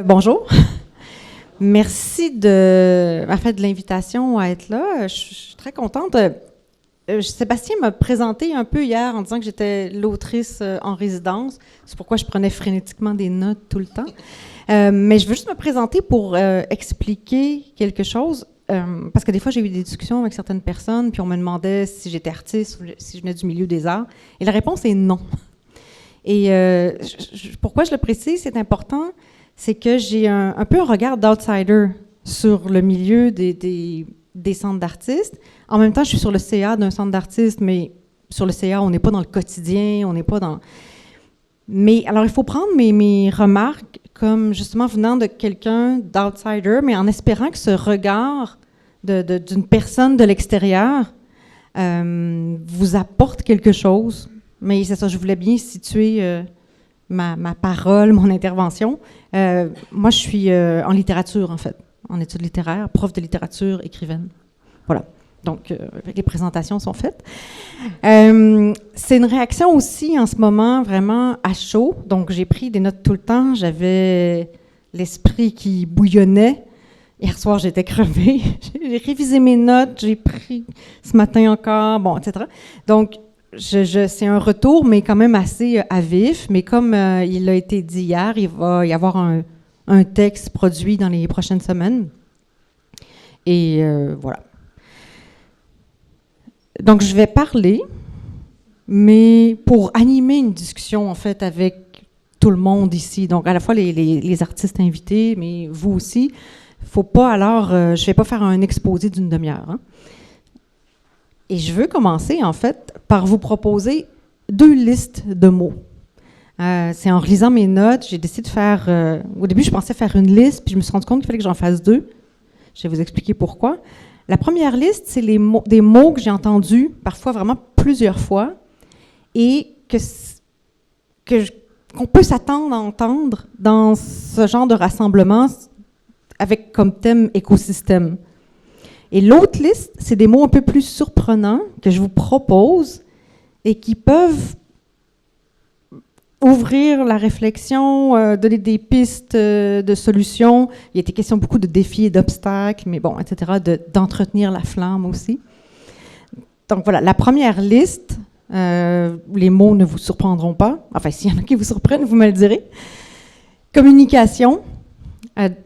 Bonjour. Merci de l'invitation à être là. Je suis très contente. Sébastien m'a présenté un peu hier en disant que j'étais l'autrice en résidence. C'est pourquoi je prenais frénétiquement des notes tout le temps. Mais je veux juste me présenter pour expliquer quelque chose. Parce que des fois, j'ai eu des discussions avec certaines personnes, puis on me demandait si j'étais artiste ou si je venais du milieu des arts. Et la réponse est non. Et pourquoi je le précise, c'est important, c'est que j'ai un peu un regard d'outsider sur le milieu des centres d'artistes. En même temps, je suis sur le CA d'un centre d'artistes, mais sur le CA, on n'est pas dans le quotidien, on n'est pas dans... Mais alors, il faut prendre mes remarques comme justement venant de quelqu'un d'outsider, mais en espérant que ce regard d'une personne de l'extérieur vous apporte quelque chose. Mais c'est ça, je voulais bien situer ma parole, mon intervention. Moi, je suis en littérature, en fait, en études littéraires, prof de littérature, écrivaine. Voilà. Donc, les présentations sont faites. C'est une réaction aussi, en ce moment, vraiment à chaud. Donc, j'ai pris des notes tout le temps. J'avais l'esprit qui bouillonnait. Hier soir, j'étais crevée. J'ai révisé mes notes. J'ai pris ce matin encore, bon, etc. Donc, c'est un retour, mais quand même assez à vif. Mais comme il a été dit hier, il va y avoir un texte produit dans les prochaines semaines. Et voilà. Donc, je vais parler, mais pour animer une discussion, en fait, avec tout le monde ici. Donc, à la fois les artistes invités, mais vous aussi. Faut pas, alors, je ne vais pas faire un exposé d'une demi-heure, hein. Et je veux commencer, en fait, par vous proposer 2 listes de mots. C'est en relisant mes notes, j'ai décidé de faire... au début, je pensais faire une liste, puis je me suis rendu compte qu'il fallait que j'en fasse 2. Je vais vous expliquer pourquoi. La première liste, c'est des mots que j'ai entendus, parfois vraiment plusieurs fois, et qu'on peut s'attendre à entendre dans ce genre de rassemblement avec comme thème écosystème. Et l'autre liste, c'est des mots un peu plus surprenants que je vous propose et qui peuvent ouvrir la réflexion, donner des pistes de solutions. Il a été question beaucoup de défis et d'obstacles, mais bon, etc., d'entretenir la flamme aussi. Donc voilà, la première liste, les mots ne vous surprendront pas. Enfin, s'il y en a qui vous surprennent, vous me le direz. Communication.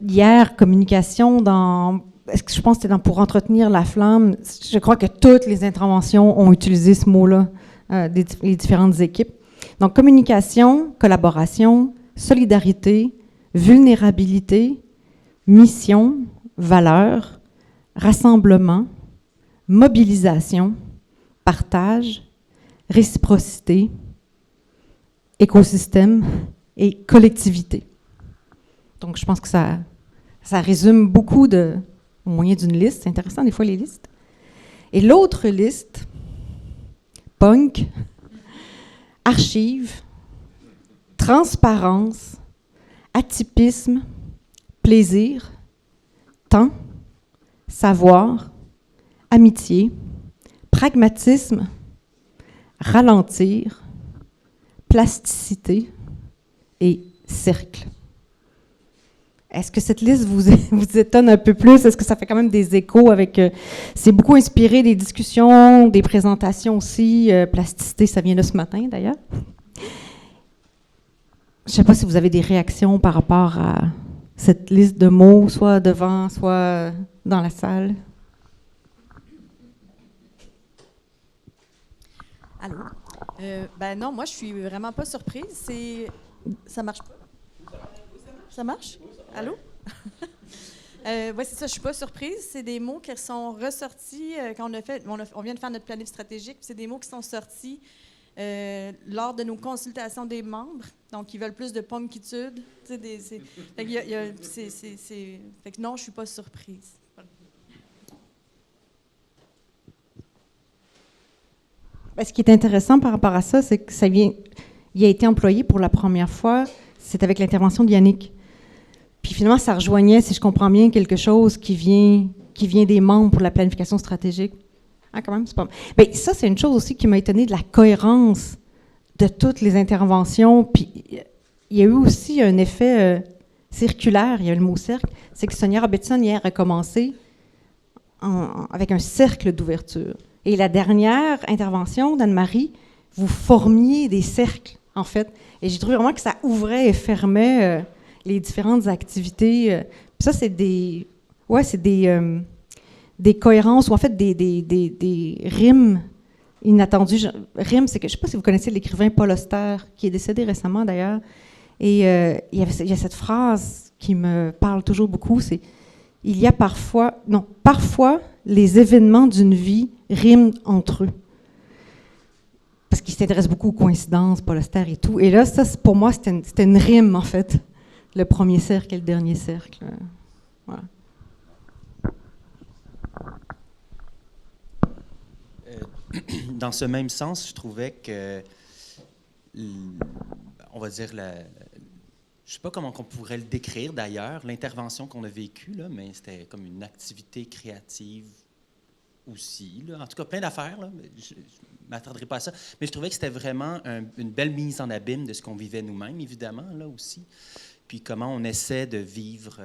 Hier, communication dans... Est-ce que je pense que c'était pour entretenir la flamme? Je crois que toutes les interventions ont utilisé ce mot-là, les différentes équipes. Donc, communication, collaboration, solidarité, vulnérabilité, mission, valeur, rassemblement, mobilisation, partage, réciprocité, écosystème et collectivité. Donc, je pense que ça résume beaucoup au moyen d'une liste. C'est intéressant, des fois, les listes. Et l'autre liste, punk, archives, transparence, atypisme, plaisir, temps, savoir, amitié, pragmatisme, ralentir, plasticité et cercle. Est-ce que cette liste vous étonne un peu plus? Est-ce que ça fait quand même des échos avec... c'est beaucoup inspiré des discussions, des présentations aussi. Plasticité, ça vient de ce matin, d'ailleurs. Je ne sais pas si vous avez des réactions par rapport à cette liste de mots, soit devant, soit dans la salle. Allô? Ben non, moi, je suis vraiment pas surprise. Ça marche pas? Ça marche? Allô? Oui, c'est ça, je suis pas surprise. C'est des mots qui sont ressortis quand on vient de faire notre planif stratégique. C'est des mots qui sont sortis lors de nos consultations des membres. Donc, ils veulent plus de punkitude. Fait que non, je suis pas surprise. Ben, ce qui est intéressant par rapport à ça, c'est que il a été employé pour la première fois, c'est avec l'intervention de Yannick. Puis finalement, ça rejoignait, si je comprends bien, quelque chose qui vient des membres pour la planification stratégique. Ah, quand même, c'est pas mal. Bien, ça, c'est une chose aussi qui m'a étonnée de la cohérence de toutes les interventions. Puis il y a eu aussi un effet circulaire, il y a le mot cercle, c'est que Sonia Robertson, hier, a commencé avec un cercle d'ouverture. Et la dernière intervention d'Anne-Marie, vous formiez des cercles, en fait. Et j'ai trouvé vraiment que ça ouvrait et fermait les différentes activités. Puis ça, c'est des cohérences, ou en fait des rimes inattendues. Rimes, c'est que, je ne sais pas si vous connaissez l'écrivain Paul Auster, qui est décédé récemment d'ailleurs. Et il y a cette phrase qui me parle toujours beaucoup, c'est « parfois, les événements d'une vie riment entre eux ». Parce qu'il s'intéresse beaucoup aux coïncidences, Paul Auster et tout. Et là, ça, pour moi, c'était une rime, en fait. Le premier cercle et le dernier cercle. Voilà. Dans ce même sens, je trouvais que, on va dire, je ne sais pas comment on pourrait le décrire d'ailleurs, l'intervention qu'on a vécue, là, mais c'était comme une activité créative aussi. Là. En tout cas, plein d'affaires. Je ne m'attarderai pas à ça. Mais je trouvais que c'était vraiment une belle mise en abîme de ce qu'on vivait nous-mêmes, évidemment, là aussi. Puis comment on essaie de vivre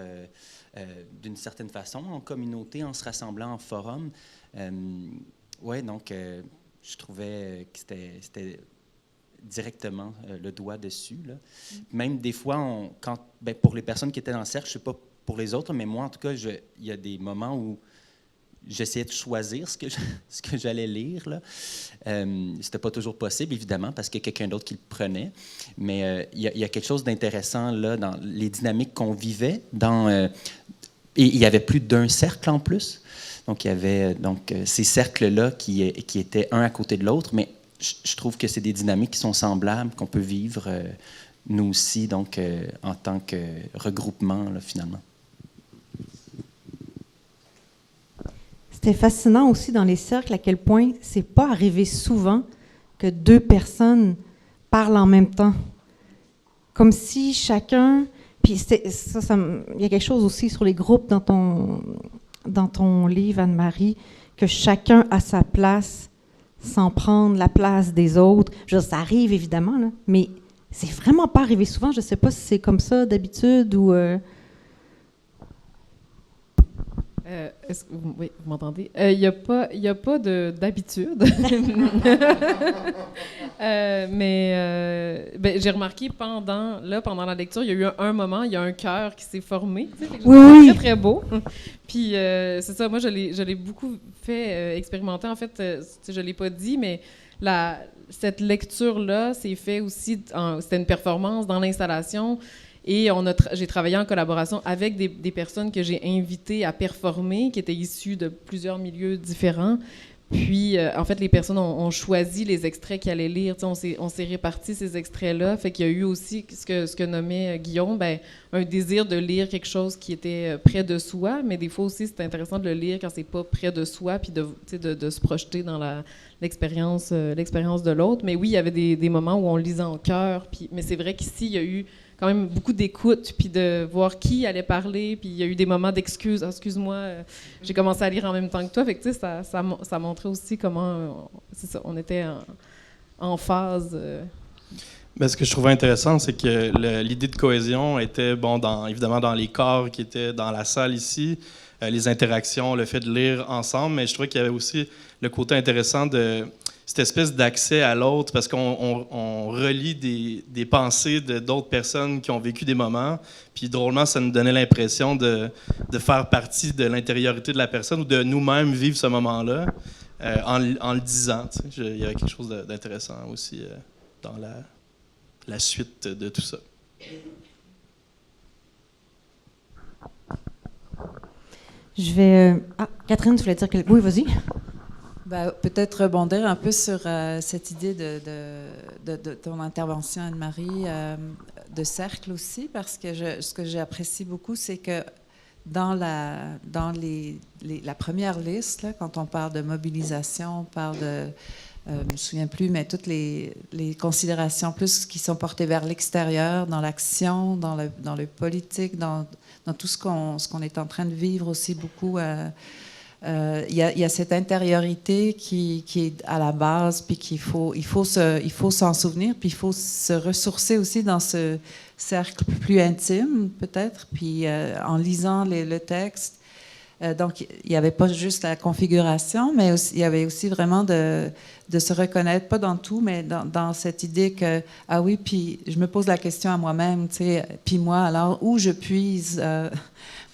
d'une certaine façon, en communauté, en se rassemblant en forum. Oui, donc je trouvais que c'était directement le doigt dessus. Là. Même des fois, pour les personnes qui étaient dans le cercle, je ne sais pas pour les autres, mais moi, en tout cas, il y a des moments où j'essayais de choisir ce que j'allais lire. Là. C'était pas toujours possible, évidemment, parce qu'il y a quelqu'un d'autre qui le prenait. Mais il y a quelque chose d'intéressant là dans les dynamiques qu'on vivait. Et il y avait plus d'un cercle en plus. Donc, il y avait ces cercles-là qui étaient un à côté de l'autre, mais je trouve que c'est des dynamiques qui sont semblables, qu'on peut vivre nous aussi, donc en tant que regroupement, là, finalement. C'était fascinant aussi dans les cercles à quel point c'est pas arrivé souvent que deux personnes parlent en même temps. Comme si chacun... Puis il y a quelque chose aussi sur les groupes dans ton livre, Anne-Marie, que chacun a sa place sans prendre la place des autres. Je veux dire, ça arrive évidemment, là, mais c'est vraiment pas arrivé souvent. Je ne sais pas si c'est comme ça d'habitude ou... Oui, vous m'entendez? Il n'y a pas d'habitude. Mais j'ai remarqué pendant la lecture, il y a eu un moment, il y a un cœur qui s'est formé. Tu sais, oui. Très, très beau. Puis c'est ça, moi, je l'ai beaucoup fait expérimenter. En fait, je ne l'ai pas dit, mais cette lecture-là s'est fait aussi, c'était une performance dans l'installation. Et j'ai travaillé en collaboration avec des personnes que j'ai invitées à performer, qui étaient issues de plusieurs milieux différents. Puis, en fait, les personnes ont choisi les extraits qu'ils allaient lire. On s'est répartis ces extraits-là. Fait qu'il y a eu aussi ce que nommait Guillaume, un désir de lire quelque chose qui était près de soi. Mais des fois aussi, c'est intéressant de le lire quand c'est pas près de soi, puis de se projeter dans l'expérience de l'autre. Mais oui, il y avait des moments où on lisait en chœur. Mais c'est vrai qu'ici, il y a eu quand même beaucoup d'écoute, puis de voir qui allait parler, puis il y a eu des moments d'excuses. Ah, excuse-moi, j'ai commencé à lire en même temps que toi. Fait que, tu sais, ça montrait aussi comment, c'est ça, on était en phase. Bien, ce que je trouvais intéressant, c'est que l'idée de cohésion était, évidemment, dans les corps qui étaient dans la salle ici, les interactions, le fait de lire ensemble, mais je trouvais qu'il y avait aussi le côté intéressant de cette espèce d'accès à l'autre, parce qu'on relie des pensées d'autres personnes qui ont vécu des moments, puis drôlement, ça nous donnait l'impression de faire partie de l'intériorité de la personne ou de nous-mêmes vivre ce moment-là en le disant. Tu sais. Il y avait quelque chose d'intéressant aussi dans la suite de tout ça. Je vais... Catherine, tu voulais dire quelque chose? Oui, vas-y. Peut-être rebondir un peu sur cette idée de ton intervention, Anne-Marie, de cercle aussi, parce que ce que j'apprécie beaucoup, c'est que dans la première liste, là, quand on parle de mobilisation, on parle de... je ne me souviens plus, mais toutes les considérations plus qui sont portées vers l'extérieur, dans l'action, dans le politique, dans tout ce qu'on est en train de vivre aussi beaucoup il y a cette intériorité qui est à la base, puis il faut s'en souvenir, puis il faut se ressourcer aussi dans ce cercle plus intime, peut-être, puis en lisant le texte. Donc, il n'y avait pas juste la configuration, mais aussi, il y avait aussi vraiment de se reconnaître, pas dans tout, mais dans cette idée que, ah oui, puis je me pose la question à moi-même, tu sais, puis moi, alors, où je puise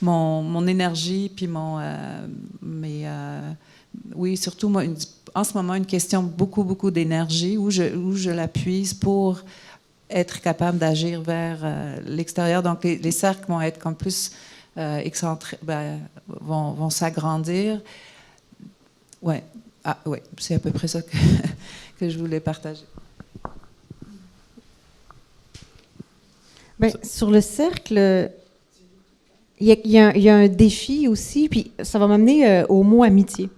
mon énergie, puis oui, surtout, moi, en ce moment, une question beaucoup d'énergie, où je la puise pour être capable d'agir vers l'extérieur. Donc, les cercles vont être comme plus excentrés, vont s'agrandir. Ouais. Ah, oui, c'est à peu près ça que je voulais partager. Bien, sur le cercle, il y a un défi aussi, puis ça va m'amener au mot amitié,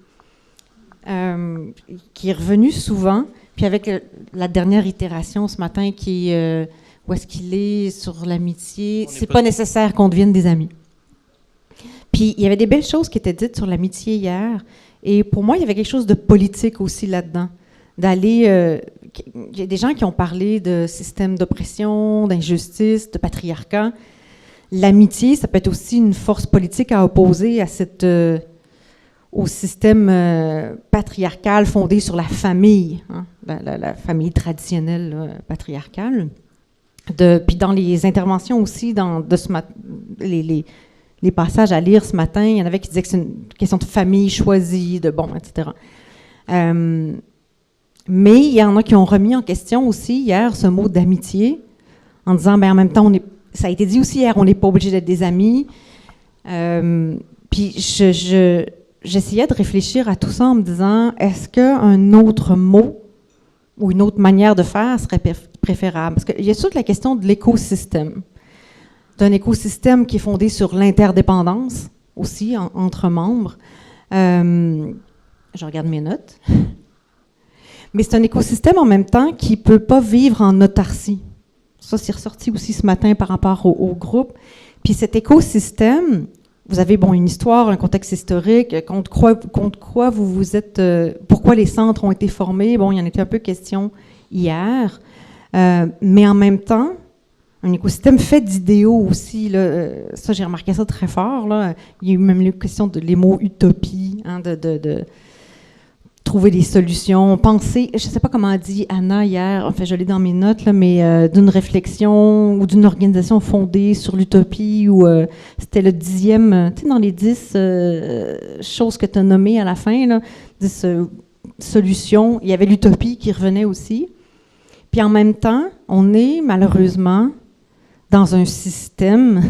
qui est revenu souvent, puis avec la dernière itération ce matin, qui est où est-ce qu'il est sur l'amitié, c'est pas nécessaire qu'on devienne des amis. Puis il y avait des belles choses qui étaient dites sur l'amitié hier, et pour moi, il y avait quelque chose de politique aussi là-dedans, d'aller... il y a des gens qui ont parlé de système d'oppression, d'injustice, de patriarcat. L'amitié, ça peut être aussi une force politique à opposer à au système patriarcal fondé sur la famille, hein, la famille traditionnelle là, patriarcale. Puis dans les interventions aussi, les passages à lire ce matin, il y en avait qui disaient que c'est une question de famille choisie, etc. Mais il y en a qui ont remis en question aussi hier ce mot d'amitié, en disant, en même temps, ça a été dit aussi hier, on n'est pas obligé d'être des amis. Puis j'essayais de réfléchir à tout ça en me disant, est-ce qu'un autre mot ou une autre manière de faire serait préférable? Parce qu'il y a toute la question de l'écosystème, d'un écosystème qui est fondé sur l'interdépendance aussi entre membres. Je regarde mes notes. Mais c'est un écosystème en même temps qui ne peut pas vivre en autarcie. Ça, c'est ressorti aussi ce matin par rapport au groupe. Puis cet écosystème, vous avez une histoire, un contexte historique, contre quoi vous êtes... pourquoi les centres ont été formés. Il y en était un peu question hier. Mais en même temps, un écosystème fait d'idéaux aussi. Là, ça, j'ai remarqué ça très fort. Là. Il y a eu même la question les mots utopie, hein, de trouver des solutions, penser, je ne sais pas comment a dit Anna hier, enfin je l'ai dans mes notes, là, mais d'une réflexion ou d'une organisation fondée sur l'utopie, ou c'était le 10e, tu sais, dans les 10 choses que tu as nommées à la fin, là, 10 solutions, il y avait l'utopie qui revenait aussi. Puis en même temps, on est malheureusement dans un système,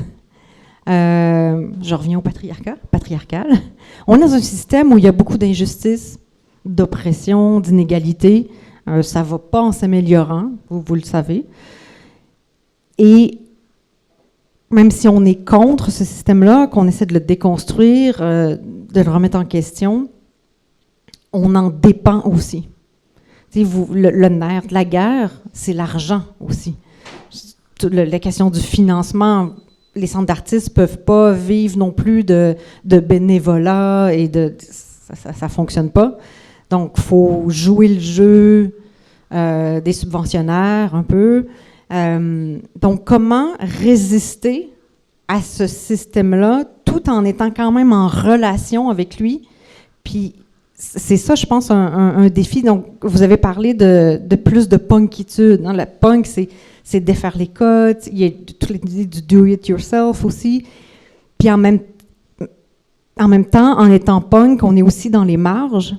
je reviens au patriarcal, on est dans un système où il y a beaucoup d'injustices, d'oppression, d'inégalité. Ça ne va pas en s'améliorant, vous le savez. Et même si on est contre ce système-là, qu'on essaie de le déconstruire, de le remettre en question, on en dépend aussi. Le nerf de la guerre, c'est l'argent aussi. La question du financement, les centres d'artistes ne peuvent pas vivre non plus de bénévolat, et ça ne fonctionne pas. Donc, il faut jouer le jeu des subventionnaires un peu. Donc, comment résister à ce système-là tout en étant quand même en relation avec lui? Puis, c'est ça, je pense, un défi. Donc, vous avez parlé de plus de punkitude. Hein? Le punk, c'est défaire les codes. Il y a toutes les idées du do-it-yourself aussi. Puis, en même temps, en étant punk, on est aussi dans les marges.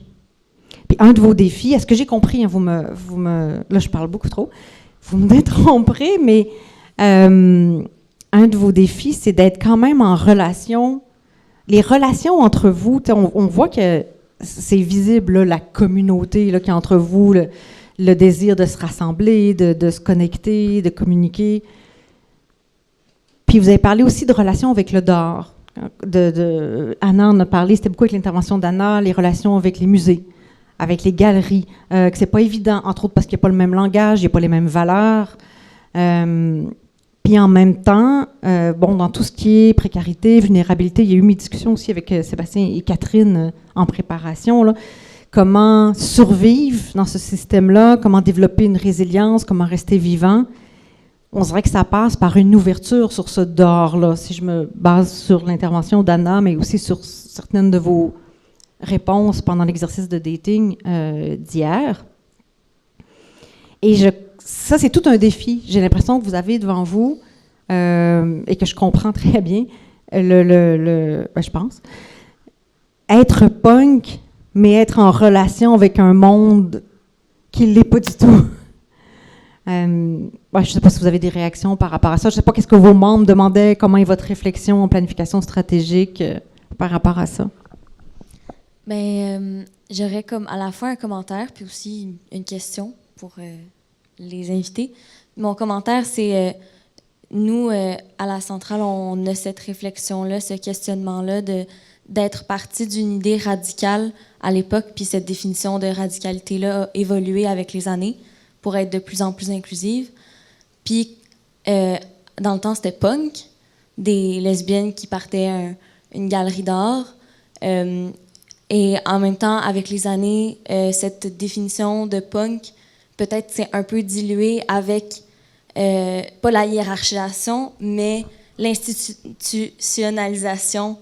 Puis un de vos défis, est-ce que j'ai compris, hein, là je parle beaucoup trop, vous me détromperez, mais un de vos défis, c'est d'être quand même en relation. Les relations entre vous, on voit que c'est visible, là, la communauté là, qui est entre vous, le désir de se rassembler, de se connecter, de communiquer. Puis vous avez parlé aussi de relations avec le dehors. Anna en a parlé, c'était beaucoup avec l'intervention d'Anna, les relations avec les musées, avec les galeries, que c'est pas évident, entre autres parce qu'il n'y a pas le même langage, il n'y a pas les mêmes valeurs. Puis en même temps, dans tout ce qui est précarité, vulnérabilité, il y a eu mes discussions aussi avec Sébastien et Catherine en préparation, là. Comment survivre dans ce système-là, comment développer une résilience, comment rester vivant. On dirait que ça passe par une ouverture sur ce dehors-là, si je me base sur l'intervention d'Anna, mais aussi sur certaines de vos réponses pendant l'exercice de dating d'hier. Et ça, c'est tout un défi. J'ai l'impression que vous avez devant vous, et que je comprends très bien, je pense, être punk, mais être en relation avec un monde qui ne l'est pas du tout. Je ne sais pas si vous avez des réactions par rapport à ça. Je ne sais pas qu'est-ce que vos membres demandaient, comment est votre réflexion en planification stratégique par rapport à ça. J'aurais comme à la fois un commentaire puis aussi une question pour les invités. Mon commentaire, c'est nous, à la centrale, on a cette réflexion-là, ce questionnement-là d'être parti d'une idée radicale à l'époque, puis cette définition de radicalité-là a évolué avec les années pour être de plus en plus inclusive. Puis, dans le temps, c'était punk, des lesbiennes qui partaient une galerie d'art. Et en même temps, avec les années, cette définition de punk, peut-être c'est un peu dilué avec, pas la hiérarchisation, mais l'institutionnalisation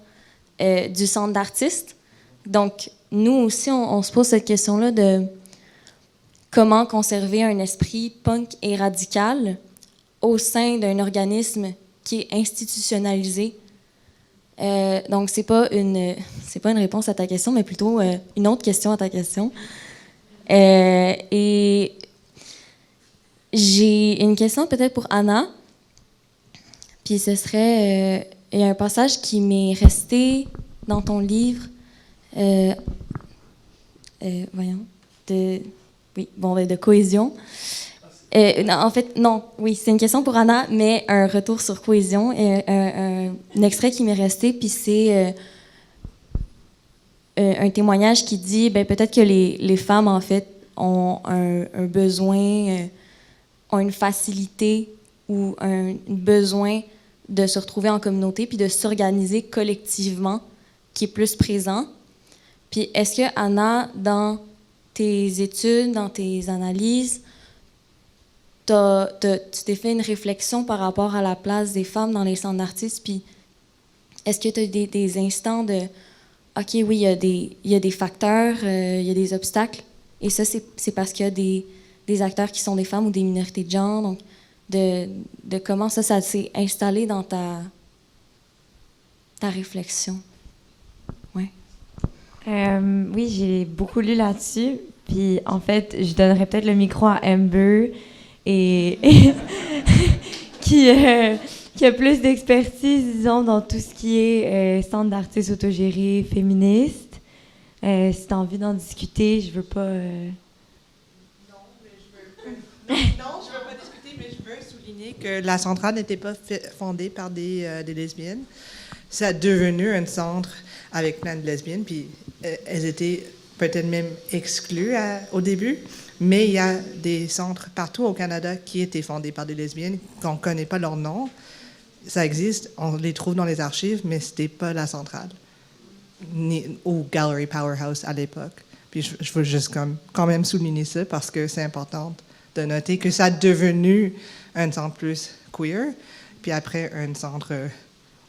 du centre d'artistes. Donc, nous aussi, on se pose cette question-là de comment conserver un esprit punk et radical au sein d'un organisme qui est institutionnalisé. Donc, c'est pas une réponse à ta question, mais plutôt une autre question à ta question. Et j'ai une question peut-être pour Anna. Puis ce serait... il y a un passage qui m'est resté dans ton livre. De cohésion. C'est une question pour Anna, mais un retour sur cohésion et un extrait qui m'est resté, puis c'est un témoignage qui dit peut-être que les femmes, en fait, ont un besoin, ont une facilité ou un besoin de se retrouver en communauté puis de s'organiser collectivement qui est plus présent. Puis est-ce que, Anna, dans tes études, dans tes analyses, tu t'es fait une réflexion par rapport à la place des femmes dans les centres d'artistes, puis est-ce que tu as des instants de « OK, oui, il y a des facteurs, il y a des obstacles, et ça, c'est parce qu'il y a des acteurs qui sont des femmes ou des minorités de genre. » Donc, de comment ça s'est installé dans ta réflexion. Ouais. Oui, j'ai beaucoup lu là-dessus. Puis, en fait, je donnerais peut-être le micro à Amber et qui a plus d'expertise, disons, dans tout ce qui est centre d'artistes autogérés féministes. Si tu as envie d'en discuter, je veux pas... Non, je veux pas discuter, mais je veux souligner que la centrale n'était pas fondée par des lesbiennes. Ça a devenu un centre avec plein de lesbiennes, puis elles étaient peut-être même exclues au début, mais il y a des centres partout au Canada qui étaient fondés par des lesbiennes, qu'on ne connaît pas leur nom. Ça existe, on les trouve dans les archives, mais ce n'était pas la centrale, ou Gallery Powerhouse à l'époque. Puis je veux juste quand même souligner ça, parce que c'est important de noter que ça a devenu un centre plus queer, puis après un centre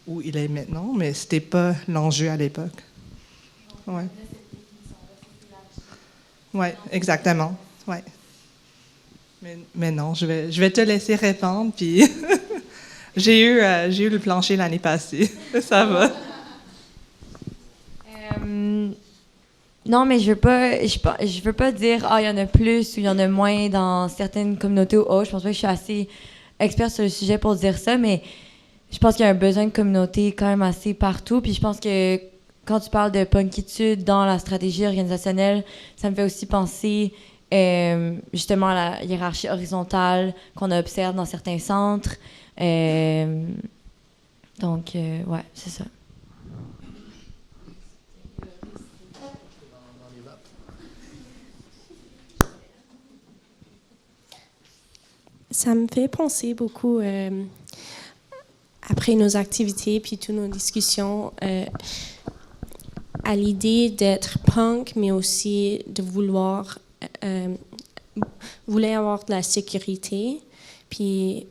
où il est maintenant, mais ce n'était pas l'enjeu à l'époque. Ouais. Oui, exactement. Ouais. Mais non, je vais te laisser répondre, puis j'ai eu le plancher l'année passée. Ça va. Non, mais je veux pas dire il y en a plus ou il y en a moins dans certaines communautés ou autres. Je pense pas que je suis assez experte sur le sujet pour dire ça, mais je pense qu'il y a un besoin de communauté quand même assez partout. Puis je pense que quand tu parles de punkitude dans la stratégie organisationnelle, ça me fait aussi penser justement à la hiérarchie horizontale qu'on observe dans certains centres. Donc, ouais, c'est ça. Ça me fait penser beaucoup après nos activités puis toutes nos discussions, à l'idée d'être punk, mais aussi de vouloir avoir de la sécurité. Puis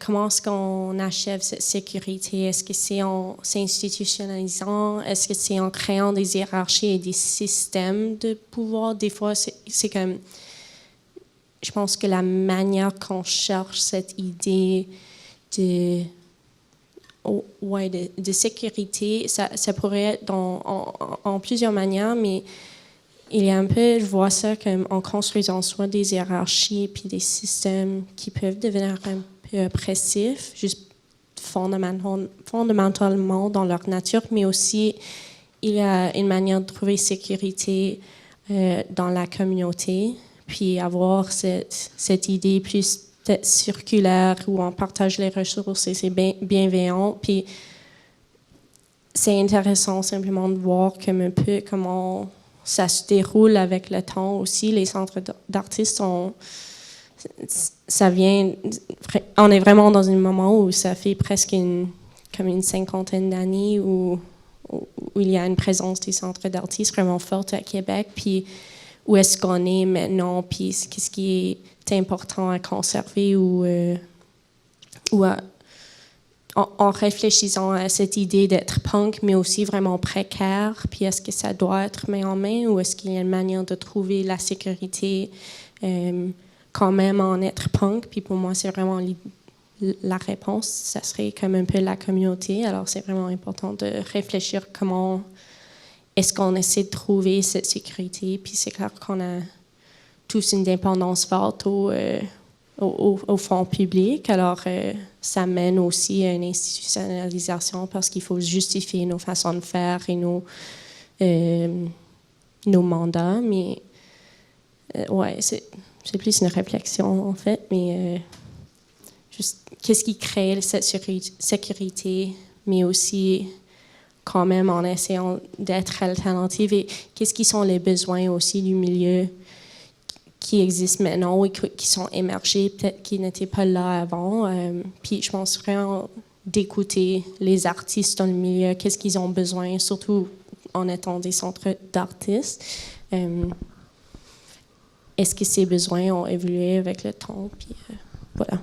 comment est-ce qu'on achève cette sécurité? Est-ce que c'est en s'institutionnalisant? Est-ce que c'est en créant des hiérarchies et des systèmes de pouvoir? Des fois, c'est comme... Je pense que la manière qu'on cherche cette idée de sécurité, ça pourrait être en plusieurs manières, mais il y a un peu, je vois ça comme en construisant soit des hiérarchies puis des systèmes qui peuvent devenir un peu oppressifs, juste fondamentalement dans leur nature, mais aussi il y a une manière de trouver sécurité dans la communauté, puis avoir cette idée plus peut-être circulaire où on partage les ressources et c'est bienveillant. Puis c'est intéressant simplement de voir comme un peu comment ça se déroule avec le temps aussi. Les centres d'artistes, on est vraiment dans un moment où ça fait presque comme une cinquantaine d'années où il y a une présence des centres d'artistes vraiment forte à Québec. Puis où est-ce qu'on est maintenant, puis qu'est-ce qui est important à conserver en réfléchissant à cette idée d'être punk, mais aussi vraiment précaire, puis est-ce que ça doit être main en main ou est-ce qu'il y a une manière de trouver la sécurité quand même en être punk? Puis pour moi, c'est vraiment la réponse, ça serait comme un peu la communauté. Alors c'est vraiment important de réfléchir comment est-ce qu'on essaie de trouver cette sécurité. Puis c'est clair qu'on a tous une dépendance forte au fonds public. Alors, ça mène aussi à une institutionnalisation parce qu'il faut justifier nos façons de faire et nos mandats. Mais, ouais, c'est plus une réflexion, en fait. Mais juste, qu'est-ce qui crée cette sécurité, mais aussi quand même en essayant d'être alternative et qu'est-ce qui sont les besoins aussi du milieu qui existent maintenant et qui sont émergés, peut-être qui n'étaient pas là avant. Puis je pense vraiment d'écouter les artistes dans le milieu, qu'est-ce qu'ils ont besoin, surtout en étant des centres d'artistes. Est-ce que ces besoins ont évolué avec le temps? Puis voilà.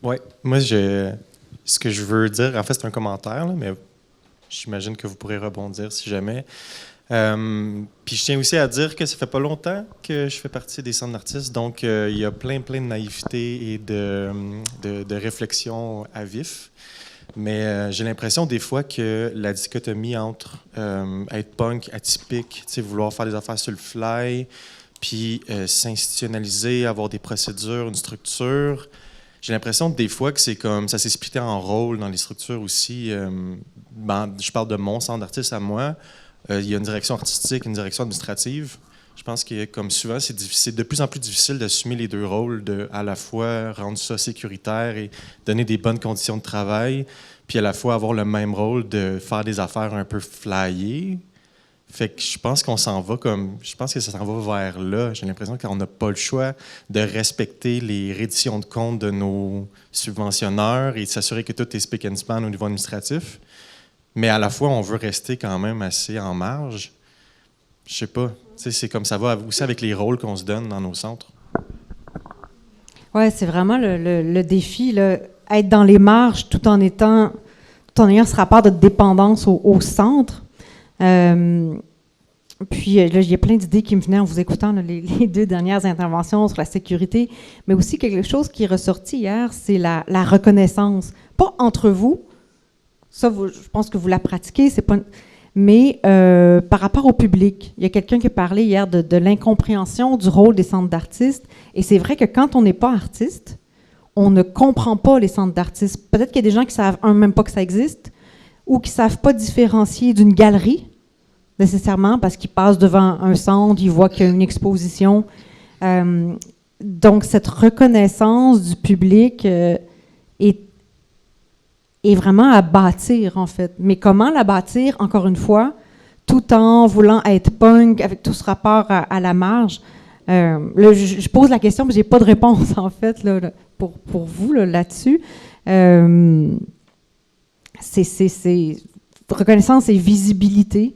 Oui, moi, ce que je veux dire, en fait, c'est un commentaire, là, mais j'imagine que vous pourrez rebondir si jamais. Puis je tiens aussi à dire que ça fait pas longtemps que je fais partie des centres d'artistes, donc il y a plein de naïveté et de réflexion à vif. Mais j'ai l'impression des fois que la dichotomie entre être punk, atypique, vouloir faire des affaires sur le fly, puis s'institutionnaliser, avoir des procédures, une structure, j'ai l'impression des fois que c'est comme ça s'est splitté en rôles dans les structures aussi. Je parle de mon centre d'artistes à moi. Il y a une direction artistique, une direction administrative. Je pense que, comme souvent, c'est de plus en plus difficile d'assumer les deux rôles, de à la fois rendre ça sécuritaire et donner des bonnes conditions de travail, puis à la fois avoir le même rôle de faire des affaires un peu flyées. Fait que je pense que ça s'en va vers là. J'ai l'impression qu'on n'a pas le choix de respecter les redditions de comptes de nos subventionneurs et de s'assurer que tout est spick and span au niveau administratif. Mais à la fois, on veut rester quand même assez en marge. Je sais pas. C'est comme ça va aussi avec les rôles qu'on se donne dans nos centres. Oui, c'est vraiment le défi, là, être dans les marges tout en ayant ce rapport de dépendance au centre. Puis là, il y a plein d'idées qui me venaient en vous écoutant là, les 2 dernières interventions sur la sécurité, mais aussi quelque chose qui est ressorti hier, c'est la reconnaissance. Pas entre vous, ça, je pense que vous la pratiquez, c'est pas... mais par rapport au public. Il y a quelqu'un qui a parlé hier de l'incompréhension du rôle des centres d'artistes, et c'est vrai que quand on n'est pas artiste, on ne comprend pas les centres d'artistes. Peut-être qu'il y a des gens qui ne savent même pas que ça existe, ou qui ne savent pas différencier d'une galerie, nécessairement, parce qu'ils passent devant un centre, ils voient qu'il y a une exposition. Donc, cette reconnaissance du public est vraiment à bâtir, en fait. Mais comment la bâtir, encore une fois, tout en voulant être punk, avec tout ce rapport à la marge? Je pose la question, mais j'ai pas de réponse, en fait, là, pour vous, là-dessus. C'est reconnaissance et visibilité.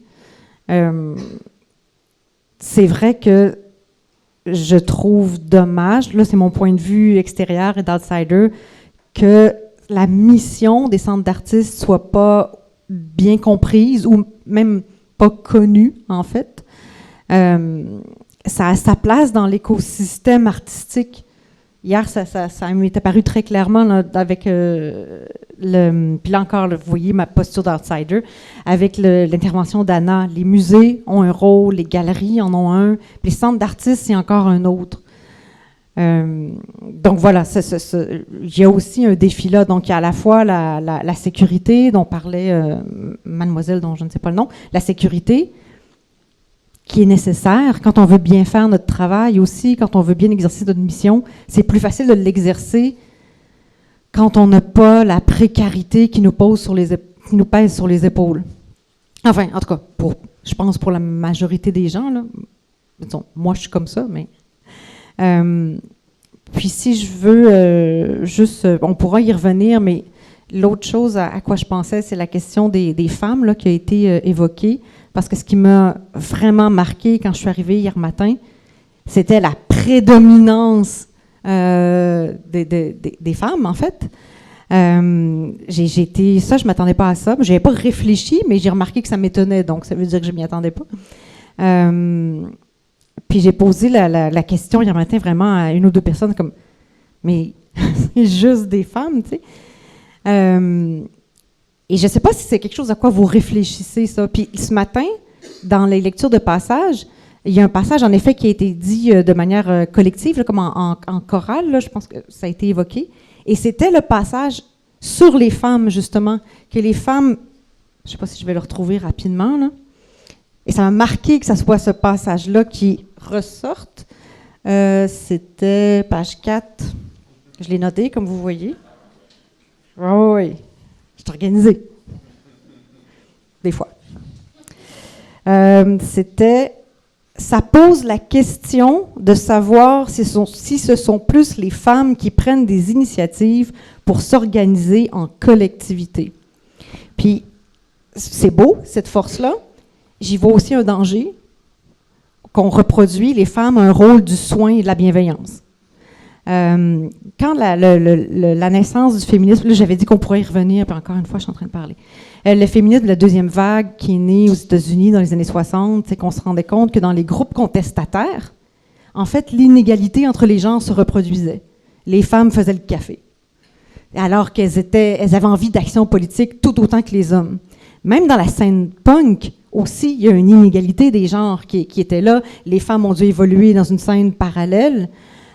C'est vrai que je trouve dommage, là, c'est mon point de vue extérieur et d'outsider, que la mission des centres d'artistes soit pas bien comprise ou même pas connue, en fait. Ça a sa place dans l'écosystème artistique. Hier, ça m'est apparu très clairement là, avec puis là encore, là, vous voyez ma posture d'outsider, avec l'intervention d'Anna. Les musées ont un rôle, les galeries en ont un, puis les centres d'artistes, c'est encore un autre. Donc voilà, il y a aussi un défi là. Donc il y a à la fois la sécurité dont parlait mademoiselle, dont je ne sais pas le nom, la sécurité qui est nécessaire quand on veut bien faire notre travail aussi, quand on veut bien exercer notre mission. C'est plus facile de l'exercer quand on n'a pas la précarité qui nous pèse sur les épaules. Enfin, en tout cas, je pense pour la majorité des gens, là. Disons, moi je suis comme ça, mais... puis si je veux on pourra y revenir, mais l'autre chose à quoi je pensais, c'est la question des femmes là, qui a été évoquée, parce que ce qui m'a vraiment marqué quand je suis arrivée hier matin, c'était la prédominance des femmes, en fait. Je m'attendais pas à ça. Je n'avais pas réfléchi, mais j'ai remarqué que ça m'étonnait, donc ça veut dire que je m'y attendais pas. Puis j'ai posé la question hier matin vraiment à une ou deux personnes comme « Mais c'est juste des femmes, tu sais. » Et je ne sais pas si c'est quelque chose à quoi vous réfléchissez, ça. Puis ce matin, dans les lectures de passages, il y a un passage, en effet, qui a été dit de manière collective, là, comme en chorale, là, je pense que ça a été évoqué. Et c'était le passage sur les femmes, justement, que les femmes... Je ne sais pas si je vais le retrouver rapidement, là. Et ça m'a marqué que ça soit ce passage-là qui ressorte. C'était page 4. Je l'ai noté, comme vous voyez. Oh oui, je suis organisée. Des fois. Ça pose la question de savoir si ce sont plus les femmes qui prennent des initiatives pour s'organiser en collectivité. Puis, c'est beau, cette force-là. J'y vois aussi un danger qu'on reproduit, les femmes, un rôle du soin et de la bienveillance. Quand la naissance du féminisme, là j'avais dit qu'on pourrait y revenir, puis encore une fois, je suis en train de parler. Le féminisme de la deuxième vague qui est né aux États-Unis dans les années 60, c'est qu'on se rendait compte que dans les groupes contestataires, en fait, l'inégalité entre les genres se reproduisait. Les femmes faisaient le café, alors qu'elles avaient envie d'action politique tout autant que les hommes. Même dans la scène punk, aussi, il y a une inégalité des genres qui était là. Les femmes ont dû évoluer dans une scène parallèle.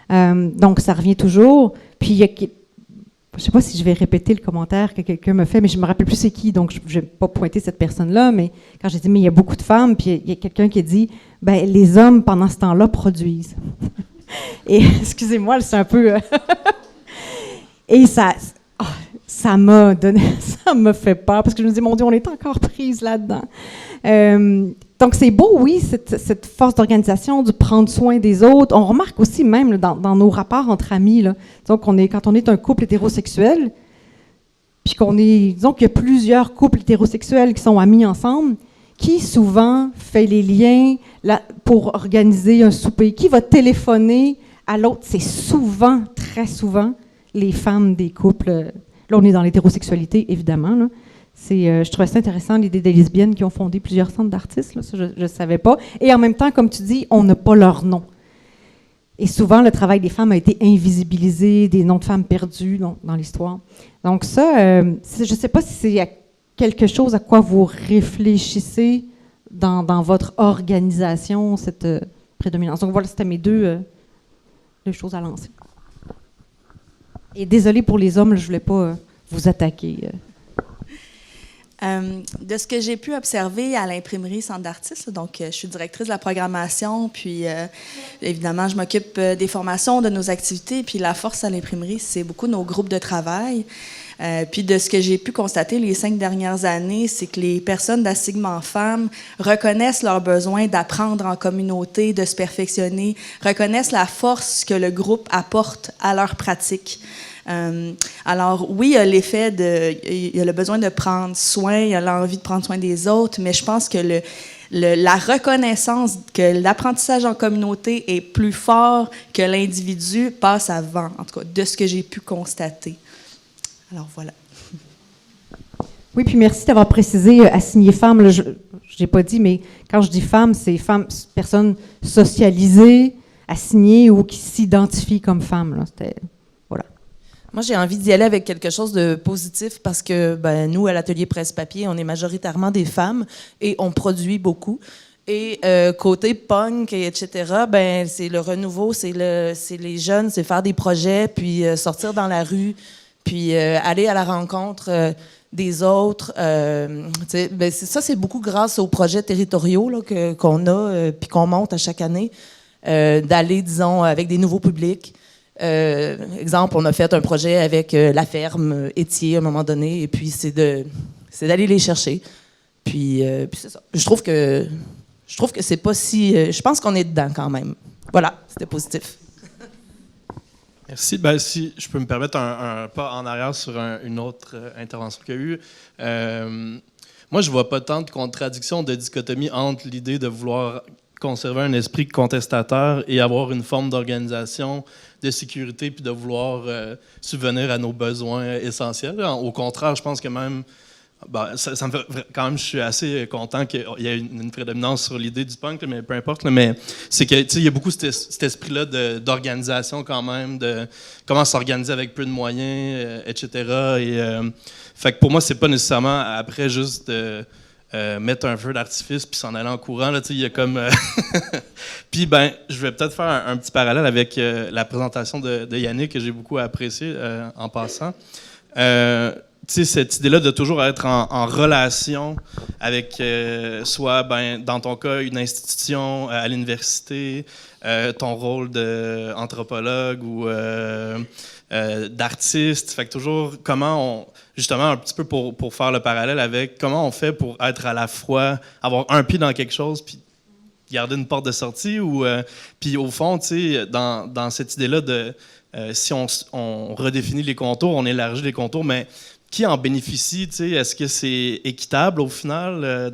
Donc, ça revient toujours. Puis, je ne sais pas si je vais répéter le commentaire que quelqu'un me fait, mais je ne me rappelle plus c'est qui, donc je ne vais pas pointer cette personne-là. Mais quand j'ai dit, mais il y a beaucoup de femmes, puis il y a quelqu'un qui a dit, ben les hommes, pendant ce temps-là, produisent. Et, excusez-moi, c'est un peu... Et ça m'a fait peur, parce que je me dis, mon Dieu, on est encore prise là-dedans. Donc, c'est beau, oui, cette force d'organisation, de prendre soin des autres. On remarque aussi même là, dans nos rapports entre amis, là, disons quand on est un couple hétérosexuel, puis disons qu'il y a plusieurs couples hétérosexuels qui sont amis ensemble, qui souvent fait les liens pour organiser un souper, qui va téléphoner à l'autre. C'est souvent, très souvent, les femmes des couples. Là, on est dans l'hétérosexualité, évidemment, là. Je trouvais ça intéressant, l'idée des lesbiennes qui ont fondé plusieurs centres d'artistes. Là, ça, je ne savais pas. Et en même temps, comme tu dis, on n'a pas leur nom. Et souvent, le travail des femmes a été invisibilisé, des noms de femmes perdus dans l'histoire. Donc ça, je ne sais pas si c'est quelque chose à quoi vous réfléchissez dans votre organisation, cette prédominance. Donc voilà, c'était mes deux choses à lancer. Et désolée pour les hommes, je ne voulais pas vous attaquer. De ce que j'ai pu observer à l'imprimerie Centre d'artistes, donc je suis directrice de la programmation, puis évidemment, je m'occupe des formations, de nos activités, puis la force à l'imprimerie, c'est beaucoup nos groupes de travail. Puis de ce que j'ai pu constater les 5 dernières années, c'est que les personnes d'assignement femmes reconnaissent leur besoin d'apprendre en communauté, de se perfectionner, reconnaissent la force que le groupe apporte à leur pratique. Alors oui, il y a l'effet il y a le besoin de prendre soin, il y a l'envie de prendre soin des autres, mais je pense que la reconnaissance que l'apprentissage en communauté est plus fort que l'individu passe avant, en tout cas, de ce que j'ai pu constater. Alors voilà. Oui, puis merci d'avoir précisé assigné femme. Là, je n'ai pas dit, mais quand je dis femme, c'est personnes socialisées, assignées ou qui s'identifient comme femmes. Là. Voilà. Moi, j'ai envie d'y aller avec quelque chose de positif parce que nous, à l'Atelier Presse-Papier, on est majoritairement des femmes et on produit beaucoup. Et côté punk, etc., c'est le renouveau, c'est les jeunes, c'est faire des projets, puis sortir dans la rue, puis aller à la rencontre des autres. Ça, c'est beaucoup grâce aux projets territoriaux là, qu'on a, puis qu'on monte à chaque année, d'aller, disons, avec des nouveaux publics. Exemple, on a fait un projet avec la ferme Étier à un moment donné, et puis c'est d'aller les chercher. Puis c'est ça. Je trouve que c'est pas si... je pense qu'on est dedans quand même. Voilà, c'était positif. Merci. Si je peux me permettre un pas en arrière sur une autre intervention qu'il y a eu. Moi, je ne vois pas tant de contradiction, de dichotomie entre l'idée de vouloir conserver un esprit contestateur et avoir une forme d'organisation, de sécurité, puis de vouloir subvenir à nos besoins essentiels. Au contraire, je pense que même... ça me fait, quand même, je suis assez content qu'il y ait une prédominance sur l'idée du punk, mais peu importe. Mais c'est qu'il y a beaucoup cet esprit-là d'organisation quand même, de comment s'organiser avec peu de moyens, etc. Fait que pour moi, c'est pas nécessairement après juste mettre un feu d'artifice puis s'en aller en courant. Là, il y a comme... Puis je vais peut-être faire un petit parallèle avec la présentation de Yannick que j'ai beaucoup apprécié en passant. Cette idée-là de toujours être en relation avec soit, dans ton cas, une institution à l'université, ton rôle d'anthropologue ou d'artiste. Fait que toujours, comment justement, un petit peu pour faire le parallèle avec comment on fait pour être à la fois, avoir un pied dans quelque chose, puis garder une porte de sortie, ou puis au fond, dans cette idée-là de si on redéfinit les contours, on élargit les contours, mais qui en bénéficie? Est-ce que c'est équitable au final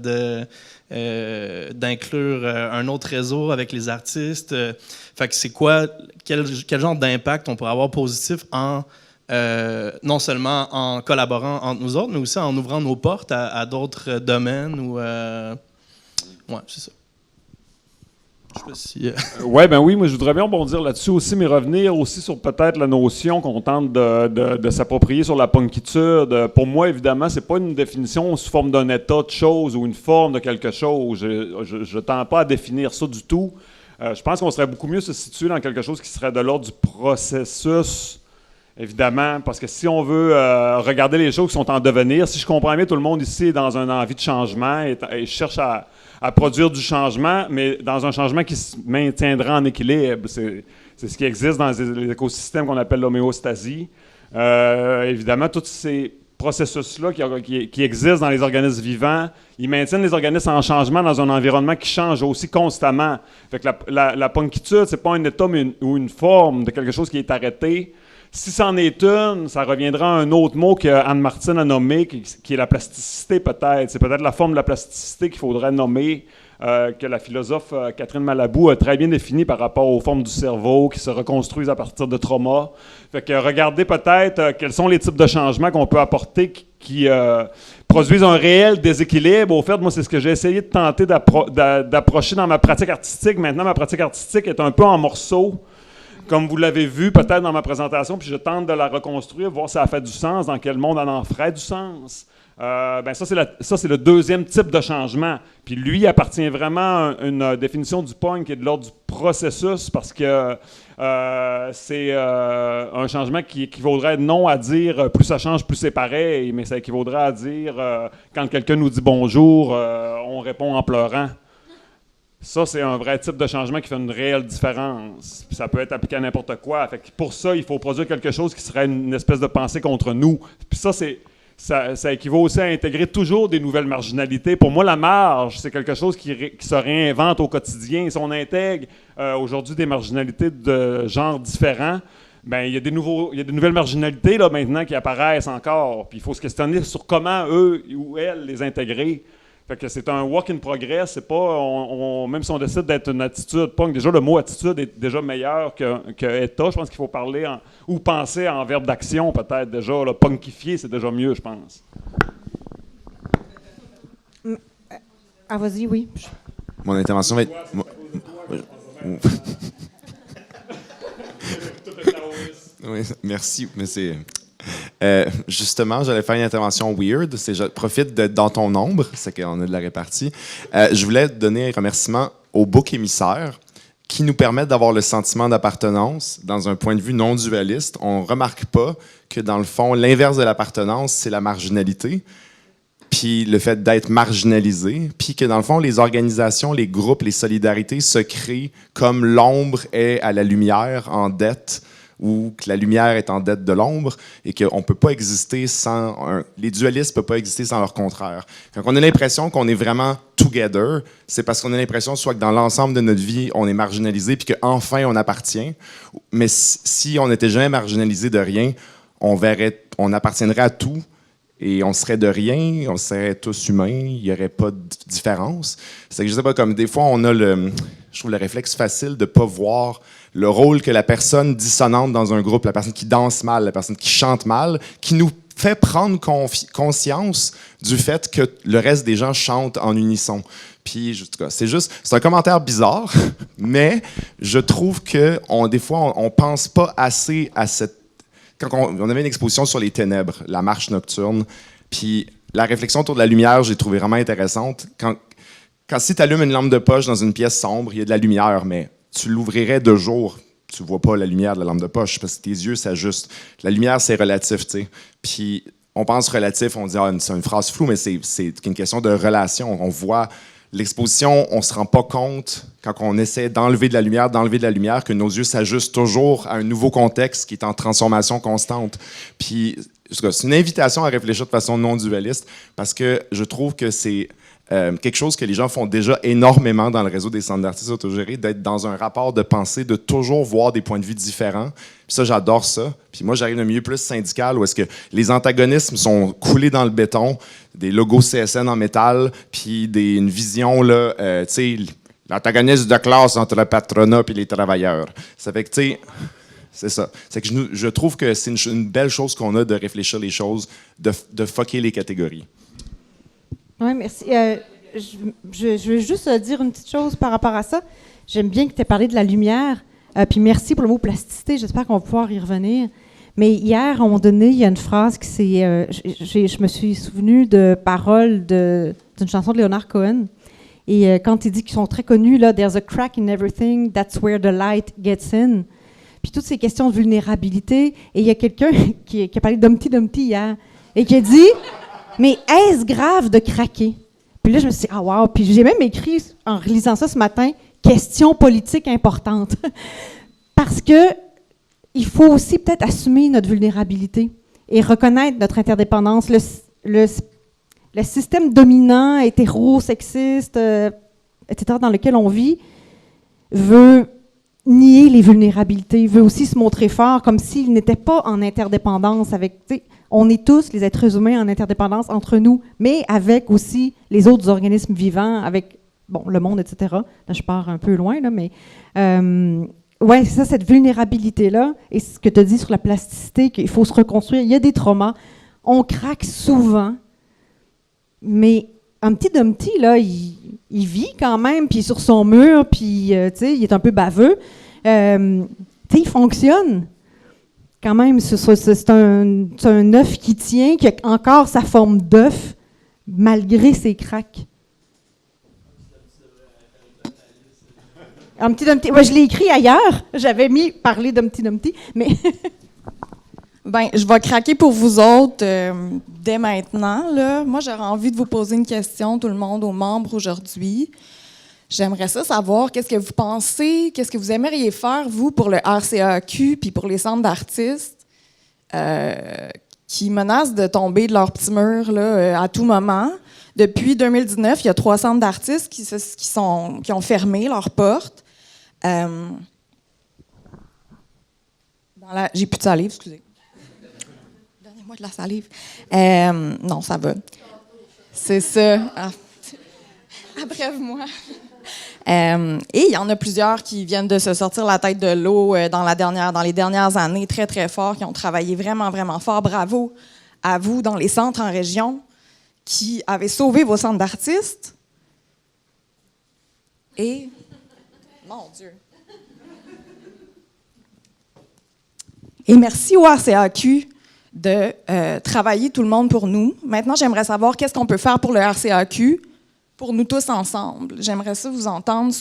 d'inclure un autre réseau avec les artistes? Fait que c'est quoi, quel genre d'impact on pourrait avoir positif non seulement en collaborant entre nous autres, mais aussi en ouvrant nos portes à d'autres domaines? Ouais, c'est ça. Je sais pas si... Oui, moi je voudrais bien rebondir là-dessus aussi, mais revenir aussi sur peut-être la notion qu'on tente de s'approprier sur la punkitude. Pour moi, évidemment, c'est pas une définition sous forme d'un état de chose ou une forme de quelque chose. Je tends pas à définir ça du tout. Je pense qu'on serait beaucoup mieux se situer dans quelque chose qui serait de l'ordre du processus, évidemment, parce que si on veut regarder les choses qui sont en devenir, si je comprends bien, tout le monde ici est dans une envie de changement et cherche à produire du changement, mais dans un changement qui se maintiendra en équilibre. C'est ce qui existe dans les écosystèmes qu'on appelle l'homéostasie. Évidemment, tous ces processus-là qui existent dans les organismes vivants, ils maintiennent les organismes en changement dans un environnement qui change aussi constamment. Fait que la punkitude, c'est pas un état ou une forme de quelque chose qui est arrêté. Si c'en est une, ça reviendra à un autre mot qu'Anne Martin a nommé, qui est la plasticité peut-être. C'est peut-être la forme de la plasticité qu'il faudrait nommer, que la philosophe Catherine Malabou a très bien définie par rapport aux formes du cerveau qui se reconstruisent à partir de traumas. Fait que regardez peut-être quels sont les types de changements qu'on peut apporter qui produisent un réel déséquilibre. Au fait, moi, c'est ce que j'ai essayé de tenter d'approcher dans ma pratique artistique. Maintenant, ma pratique artistique est un peu en morceaux. comme vous l'avez vu peut-être dans ma présentation, puis je tente de la reconstruire, voir si ça a fait du sens, dans quel monde elle en ferait du sens. Ça, c'est le deuxième type de changement. Puis lui appartient vraiment à une définition du punk qui est de l'ordre du processus, parce que c'est un changement qui équivaudrait non à dire plus ça change, plus c'est pareil, mais ça équivaudrait à dire quand quelqu'un nous dit bonjour, on répond en pleurant. Ça, c'est un vrai type de changement qui fait une réelle différence. Puis ça peut être appliqué à n'importe quoi. Fait que pour ça, il faut produire quelque chose qui serait une espèce de pensée contre nous. Puis ça équivaut aussi à intégrer toujours des nouvelles marginalités. Pour moi, la marge, c'est quelque chose qui se réinvente au quotidien. Si on intègre aujourd'hui des marginalités de genres différents, ben il y a des nouvelles marginalités là, maintenant qui apparaissent encore. Puis il faut se questionner sur comment eux ou elles les intégrer. Fait que c'est un work in progress, c'est pas même si on décide d'être une attitude punk, déjà le mot attitude est déjà meilleur que état, je pense qu'il faut parler ou penser en verbe d'action peut-être déjà, là, punkifier c'est déjà mieux je pense. Ah vas-y, oui. Mon intervention va être... Oui, merci, mais c'est... justement, j'allais faire une intervention weird. Je profite d'être dans ton ombre, c'est qu'on a de la répartie. Je voulais donner un remerciement aux boucs émissaires qui nous permettent d'avoir le sentiment d'appartenance dans un point de vue non dualiste. On ne remarque pas que, dans le fond, l'inverse de l'appartenance, c'est la marginalité, puis le fait d'être marginalisé, puis que, dans le fond, les organisations, les groupes, les solidarités se créent comme l'ombre est à la lumière en dette, ou que la lumière est en dette de l'ombre et qu'on ne peut pas exister sans... les dualistes ne peuvent pas exister sans leur contraire. Quand on a l'impression qu'on est vraiment together, c'est parce qu'on a l'impression soit que dans l'ensemble de notre vie, on est marginalisé puis qu'enfin, on appartient. Mais si on n'était jamais marginalisé de rien, on appartiendrait à tout et on serait de rien, on serait tous humains, il n'y aurait pas de différence. C'est que je sais pas, comme des fois, on a je trouve le réflexe facile de ne pas voir le rôle que la personne dissonante dans un groupe, la personne qui danse mal, la personne qui chante mal, qui nous fait prendre conscience du fait que le reste des gens chantent en unisson. Puis, en tout cas, c'est un commentaire bizarre, mais je trouve que des fois, on pense pas assez à cette... Quand on avait une exposition sur les ténèbres, la marche nocturne, puis la réflexion autour de la lumière, j'ai trouvé vraiment intéressante. Quand si tu allumes une lampe de poche dans une pièce sombre, il y a de la lumière, mais tu l'ouvrirais de jour, tu vois pas la lumière de la lampe de poche parce que tes yeux s'ajustent. La lumière, c'est relatif, tu sais. Puis on pense relatif, on dit c'est une phrase floue, mais c'est une question de relation. On voit l'exposition, on se rend pas compte quand on essaie d'enlever de la lumière, que nos yeux s'ajustent toujours à un nouveau contexte qui est en transformation constante. Puis c'est une invitation à réfléchir de façon non dualiste parce que je trouve que c'est quelque chose que les gens font déjà énormément dans le réseau des centres d'artistes autogérés, d'être dans un rapport de pensée, de toujours voir des points de vue différents. Puis ça, j'adore ça. Puis moi, j'arrive d'un milieu plus syndical où est-ce que les antagonismes sont coulés dans le béton, des logos CSN en métal, puis une vision, là, tu sais, l'antagonisme de classe entre le patronat et les travailleurs. Ça fait que, tu sais... C'est ça. C'est que je trouve que c'est une belle chose qu'on a de réfléchir les choses, de fucker les catégories. Oui, merci. Je veux juste dire une petite chose par rapport à ça. J'aime bien que tu aies parlé de la lumière. Puis merci pour le mot plasticité. J'espère qu'on va pouvoir y revenir. Mais hier, à un moment donné, il y a une phrase qui s'est... je me suis souvenue de paroles d'une chanson de Leonard Cohen. Et quand il dit qu'ils sont très connus, là, « There's a crack in everything, that's where the light gets in ». Puis toutes ces questions de vulnérabilité. Et il y a quelqu'un qui a parlé d'Humpty Dumpty hier et qui a dit... Mais est-ce grave de craquer? Puis là, je me suis dit, ah wow! Puis j'ai même écrit, en relisant ça ce matin, question politique importante. Parce que il faut aussi peut-être assumer notre vulnérabilité et reconnaître notre interdépendance. Le système dominant, hétéro-sexiste, etc., dans lequel on vit, veut nier les vulnérabilités, veut aussi se montrer fort, comme s'il n'était pas en interdépendance avec... On est tous, les êtres humains, en interdépendance entre nous, mais avec aussi les autres organismes vivants, avec le monde, etc. Là, je pars un peu loin, là, mais... c'est ça, cette vulnérabilité-là, et ce que tu as dit sur la plasticité, qu'il faut se reconstruire. Il y a des traumas. On craque souvent, mais un petit Dumpty, là, il vit quand même, puis sur son mur, puis, il est un peu baveux. il fonctionne. Quand même, c'est un œuf qui tient, qui a encore sa forme d'œuf, malgré ses craques. Humpty Dumpty. Ouais, je l'ai écrit ailleurs. J'avais mis parler d'Humpty Dumpty, mais. Ben, je vais craquer pour vous autres dès maintenant. Là. Moi, j'aurais envie de vous poser une question, tout le monde, aux membres aujourd'hui. J'aimerais ça savoir qu'est-ce que vous pensez, qu'est-ce que vous aimeriez faire, vous, pour le RCAQ puis pour les centres d'artistes qui menacent de tomber de leur petit mur là, à tout moment. Depuis 2019, il y a 3 centres d'artistes qui ont fermé leurs portes. J'ai plus de salive, excusez. Donnez-moi de la salive. Non, ça va. C'est ça. Abreuve-moi. Et il y en a plusieurs qui viennent de se sortir la tête de l'eau dans les dernières années, très, très fort, qui ont travaillé vraiment, vraiment fort. Bravo à vous dans les centres en région qui avez sauvé vos centres d'artistes. Et, mon Dieu. Et merci au RCAQ de travailler tout le monde pour nous. Maintenant, j'aimerais savoir qu'est-ce qu'on peut faire pour le RCAQ, pour nous tous ensemble. J'aimerais ça vous entendre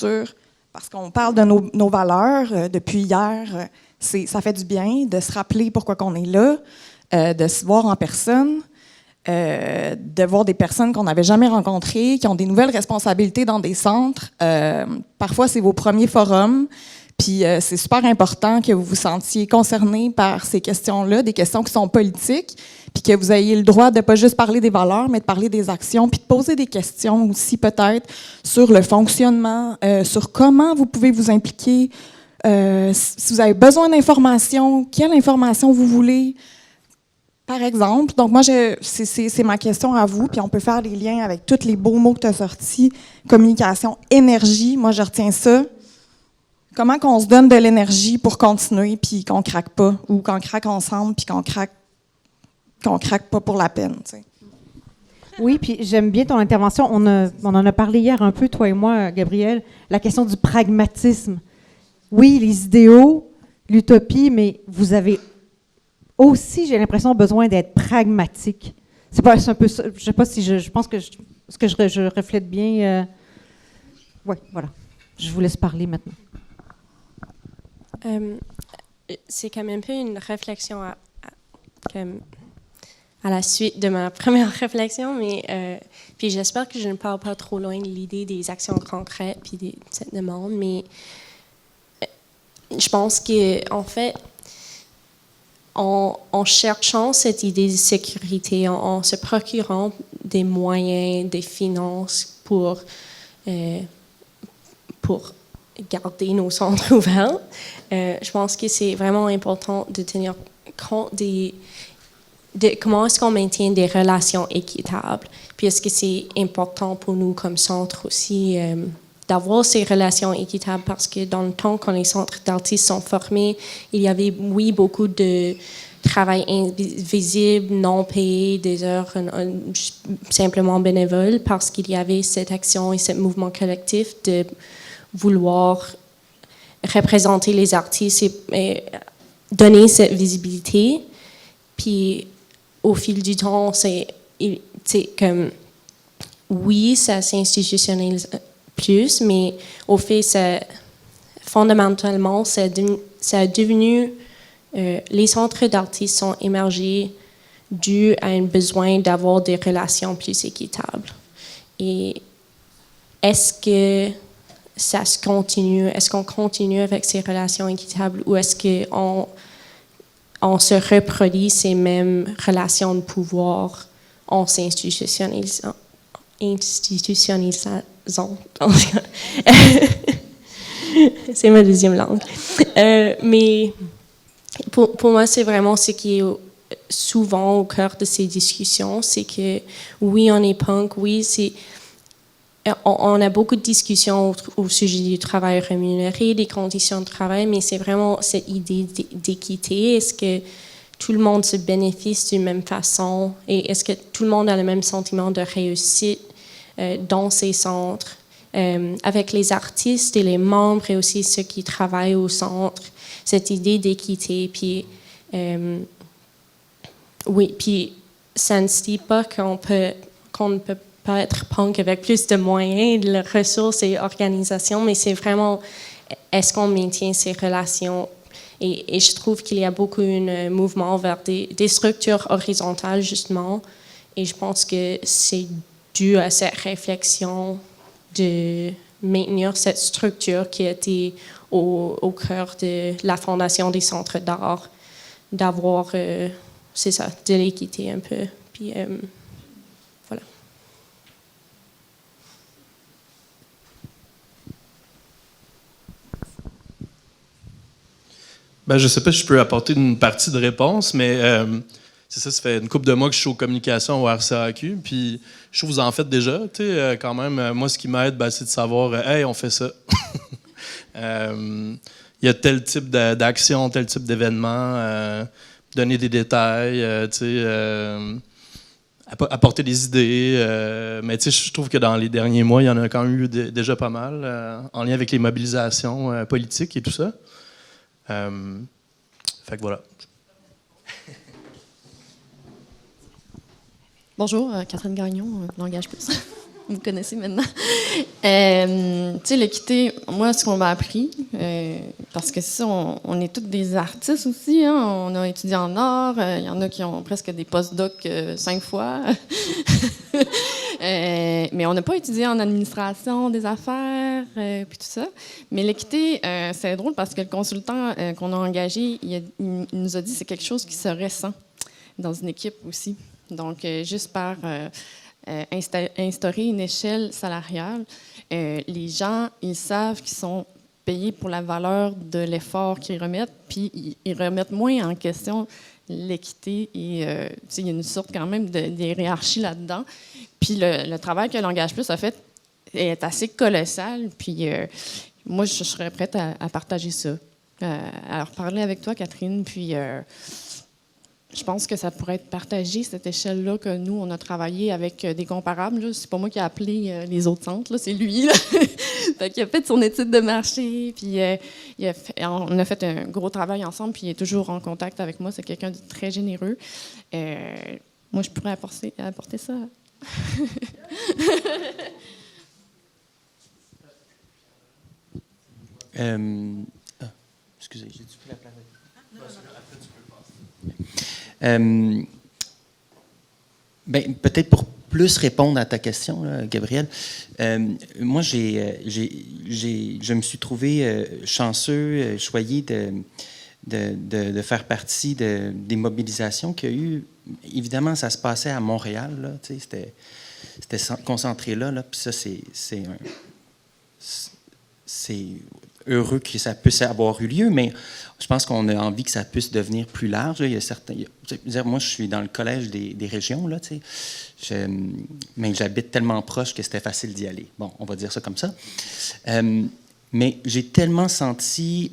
parce qu'on parle de nos valeurs depuis hier, ça fait du bien de se rappeler pourquoi qu'on est là, de se voir en personne, de voir des personnes qu'on n'avait jamais rencontrées, qui ont des nouvelles responsabilités dans des centres. Parfois, c'est vos premiers forums. Puis c'est super important que vous vous sentiez concernés par ces questions-là, des questions qui sont politiques, puis que vous ayez le droit de pas juste parler des valeurs, mais de parler des actions, puis de poser des questions aussi peut-être sur le fonctionnement, sur comment vous pouvez vous impliquer, si vous avez besoin d'informations, quelle information vous voulez, par exemple. Donc moi, c'est ma question à vous, puis on peut faire des liens avec tous les beaux mots que tu as sortis, communication, énergie, moi je retiens ça. Comment qu'on se donne de l'énergie pour continuer puis qu'on craque pas, ou qu'on craque ensemble puis qu'on craque pas pour la peine, tu sais. Oui, puis j'aime bien ton intervention. On en a parlé hier un peu, toi et moi, Gabrielle, la question du pragmatisme. Oui, les idéaux, l'utopie, mais vous avez aussi, j'ai l'impression, besoin d'être pragmatique. C'est un peu ça. Je sais pas si je pense que je reflète bien. Oui, voilà. Je vous laisse parler maintenant. C'est quand même un peu une réflexion à la suite de ma première réflexion, mais puis j'espère que je ne parle pas trop loin de l'idée des actions concrètes puis de cette demande, mais je pense qu'en fait, en cherchant cette idée de sécurité, en se procurant des moyens, des finances pour garder nos centres ouverts, je pense que c'est vraiment important de tenir compte de comment est-ce qu'on maintient des relations équitables. Puis est-ce que c'est important pour nous comme centre aussi d'avoir ces relations équitables, parce que dans le temps, quand les centres d'artistes sont formés, il y avait, oui, beaucoup de travail invisible, non payé, des heures simplement bénévoles, parce qu'il y avait cette action et ce mouvement collectif de vouloir représenter les artistes et donner cette visibilité. Puis au fil du temps, c'est comme, oui, ça s'institutionnalise plus, mais au fait, fondamentalement, ça a devenu, les centres d'artistes sont émergés dû à un besoin d'avoir des relations plus équitables. Et est-ce que ça se continue? Est-ce qu'on continue avec ces relations équitables, ou est-ce qu'on se reproduit ces mêmes relations de pouvoir en s'institutionnalisant? C'est ma deuxième langue. Mais pour moi, c'est vraiment ce qui est souvent au cœur de ces discussions, c'est que oui, on est punk, oui, on a beaucoup de discussions au sujet du travail rémunéré, des conditions de travail, mais c'est vraiment cette idée d'équité. Est-ce que tout le monde se bénéficie d'une même façon, et est-ce que tout le monde a le même sentiment de réussite dans ces centres, avec les artistes et les membres et aussi ceux qui travaillent au centre? cette idée d'équité. Puis, oui, puis ça ne se dit pas qu'on ne peut pas être punk avec plus de moyens, de ressources et organisations, mais c'est vraiment, est-ce qu'on maintient ces relations? Et je trouve qu'il y a beaucoup un mouvement vers des structures horizontales, justement, et je pense que c'est dû à cette réflexion de maintenir cette structure qui était au cœur de la fondation des centres d'art, d'avoir, c'est ça, de l'équité un peu. Puis, voilà. Ben, je ne sais pas si je peux apporter une partie de réponse, mais c'est ça, ça fait une couple de mois que je suis aux communications au RCAQ, puis je trouve que vous en faites déjà, tu sais, quand même. Moi, ce qui m'aide, ben, c'est de savoir, hey, on fait ça. Il y a tel type d'action, tel type d'événement, donner des détails, tu sais, apporter des idées. Mais tu sais, je trouve que dans les derniers mois, il y en a quand même eu déjà pas mal, en lien avec les mobilisations politiques et tout ça. Fait que voilà. Bonjour, Catherine Gagnon, Langage Plus. Vous me connaissez maintenant. Tu sais, l'équité, moi, ce qu'on m'a appris, parce que ça, on est tous des artistes aussi, hein, on a étudié en art, il y en a qui ont presque des post-docs 5 fois. Mais on n'a pas étudié en administration des affaires, puis tout ça. Mais l'équité, c'est drôle parce que le consultant qu'on a engagé, il nous a dit que c'est quelque chose qui se ressent dans une équipe aussi. Donc, juste par instaurer une échelle salariale, les gens, ils savent qu'ils sont payés pour la valeur de l'effort qu'ils remettent, puis ils remettent moins en question l'équité. Et il y a une sorte quand même de hiérarchie là-dedans. Puis le travail que Langage Plus a fait est assez colossal. Puis moi, je serais prête à partager ça, à reparler avec toi, Catherine. Puis je pense que ça pourrait être partagé, cette échelle-là, que nous, on a travaillé avec des comparables. C'est pas moi qui ai appelé les autres centres, là, c'est lui. Là. Fait qu'il a fait son étude de marché, puis on a fait un gros travail ensemble, puis il est toujours en contact avec moi. C'est quelqu'un de très généreux. Moi, je pourrais apporter ça. Excusez, j'ai-tu pris la place? Ben, peut-être pour plus répondre à ta question, là, Gabrielle, moi, je me suis trouvé chanceux, choyé de faire partie des mobilisations qu'il y a eu. Évidemment, ça se passait à Montréal, là, c'était concentré là, puis ça, c'est heureux que ça puisse avoir eu lieu, mais je pense qu'on a envie que ça puisse devenir plus large. Il y a certains, moi, je suis dans le collège des régions, là, mais j'habite tellement proche que c'était facile d'y aller. Bon, on va dire ça comme ça. Mais j'ai tellement senti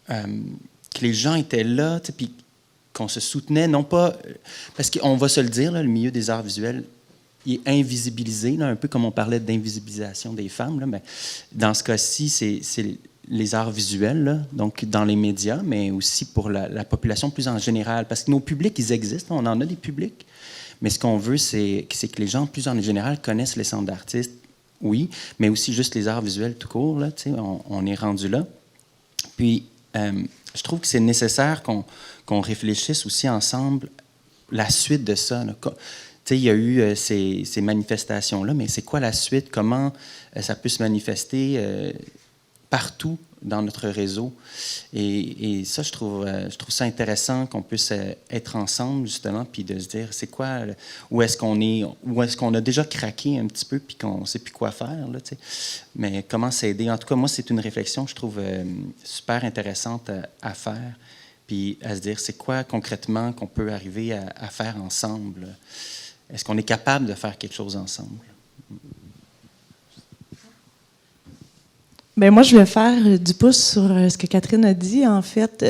que les gens étaient là, puis qu'on se soutenait, non pas... Parce qu'on va se le dire, là, le milieu des arts visuels, il est invisibilisé, là, un peu comme on parlait d'invisibilisation des femmes. Là, mais dans ce cas-ci, c'est les arts visuels, là, donc dans les médias, mais aussi pour la population plus en général. Parce que nos publics, ils existent, on en a des publics, mais ce qu'on veut, c'est que les gens plus en général connaissent les centres d'artistes, oui, mais aussi juste les arts visuels tout court, là, on est rendu là. Puis, je trouve que c'est nécessaire qu'on réfléchisse aussi ensemble la suite de ça, là. Il y a eu ces manifestations-là, mais c'est quoi la suite? Comment ça peut se manifester partout dans notre réseau? Et ça, je trouve ça intéressant qu'on puisse être ensemble, justement, puis de se dire, c'est quoi, où est-ce qu'on a déjà craqué un petit peu, puis qu'on ne sait plus quoi faire, là, mais comment s'aider? En tout cas, moi, c'est une réflexion que je trouve super intéressante à faire, puis à se dire, c'est quoi concrètement qu'on peut arriver à faire ensemble? Est-ce qu'on est capable de faire quelque chose ensemble? Bien, moi, je vais faire du pouce sur ce que Catherine a dit. En fait,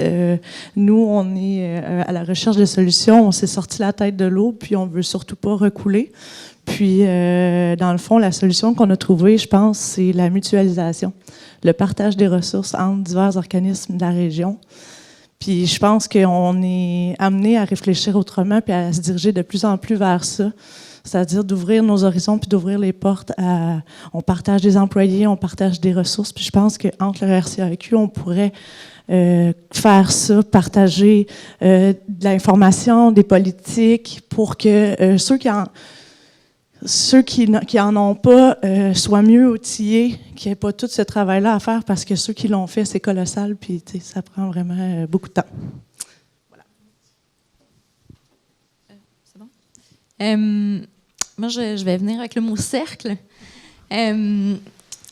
nous, on est à la recherche de solutions. On s'est sorti la tête de l'eau, puis on ne veut surtout pas recouler. Puis, dans le fond, la solution qu'on a trouvée, je pense, c'est la mutualisation, le partage des ressources entre divers organismes de la région. Puis, je pense qu'on est amené à réfléchir autrement puis à se diriger de plus en plus vers ça, c'est-à-dire d'ouvrir nos horizons puis d'ouvrir les portes à... On partage des employés, on partage des ressources, puis je pense qu'entre le RCAQ, on pourrait faire ça, partager de l'information, des politiques, pour que ceux qui en ont pas soient mieux outillés, qu'il n'y ait pas tout ce travail-là à faire, parce que ceux qui l'ont fait, c'est colossal, puis ça prend vraiment beaucoup de temps. C'est bon? Moi, je vais venir avec le mot cercle.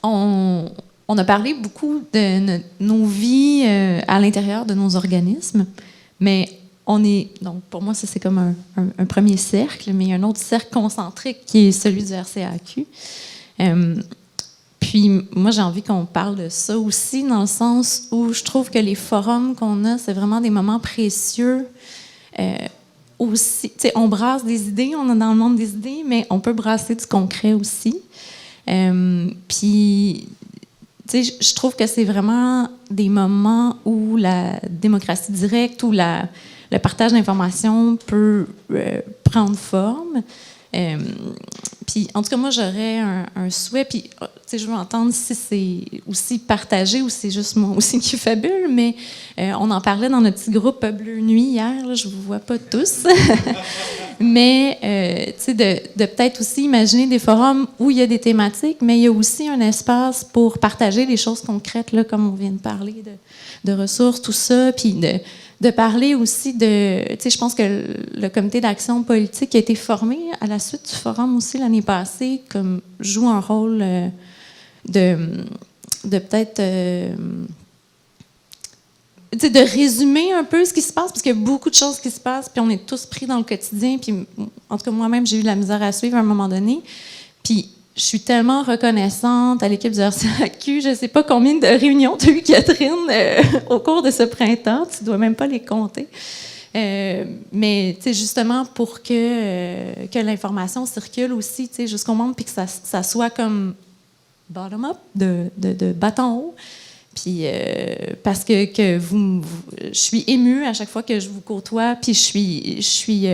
On a parlé beaucoup de nos vies à l'intérieur de nos organismes, mais donc pour moi, ça c'est comme un premier cercle, mais il y a un autre cercle concentrique qui est celui du RCAQ. Puis moi, j'ai envie qu'on parle de ça aussi, dans le sens où je trouve que les forums qu'on a, c'est vraiment des moments précieux. Aussi, on brasse des idées, on est dans le monde des idées, mais on peut brasser du concret aussi. Puis, je trouve que c'est vraiment des moments où la démocratie directe, où le partage d'informations peut prendre forme. Puis, en tout cas, moi, j'aurais un souhait, puis, je veux entendre si c'est aussi partagé ou c'est juste moi aussi qui fabule, mais on en parlait dans notre petit groupe Bleu Nuit hier, là, je vous vois pas tous. Mais, de peut-être aussi imaginer des forums où il y a des thématiques, mais il y a aussi un espace pour partager les choses concrètes, là, comme on vient de parler, de ressources, tout ça, puis de parler aussi de... je pense que le comité d'action politique qui a été formé à la suite du forum aussi l'année passée, comme joue un rôle de peut-être... de résumer un peu ce qui se passe, parce qu'il y a beaucoup de choses qui se passent, puis on est tous pris dans le quotidien, puis en tout cas, moi-même, j'ai eu de la misère à suivre à un moment donné, puis je suis tellement reconnaissante à l'équipe du RCAQ. Je ne sais pas combien de réunions tu as eu, Catherine, au cours de ce printemps. Tu ne dois même pas les compter. Mais justement, pour que l'information circule aussi jusqu'au monde, puis que ça soit comme bottom-up, de bas en haut. Puis, parce que je suis émue à chaque fois que je vous côtoie, puis je suis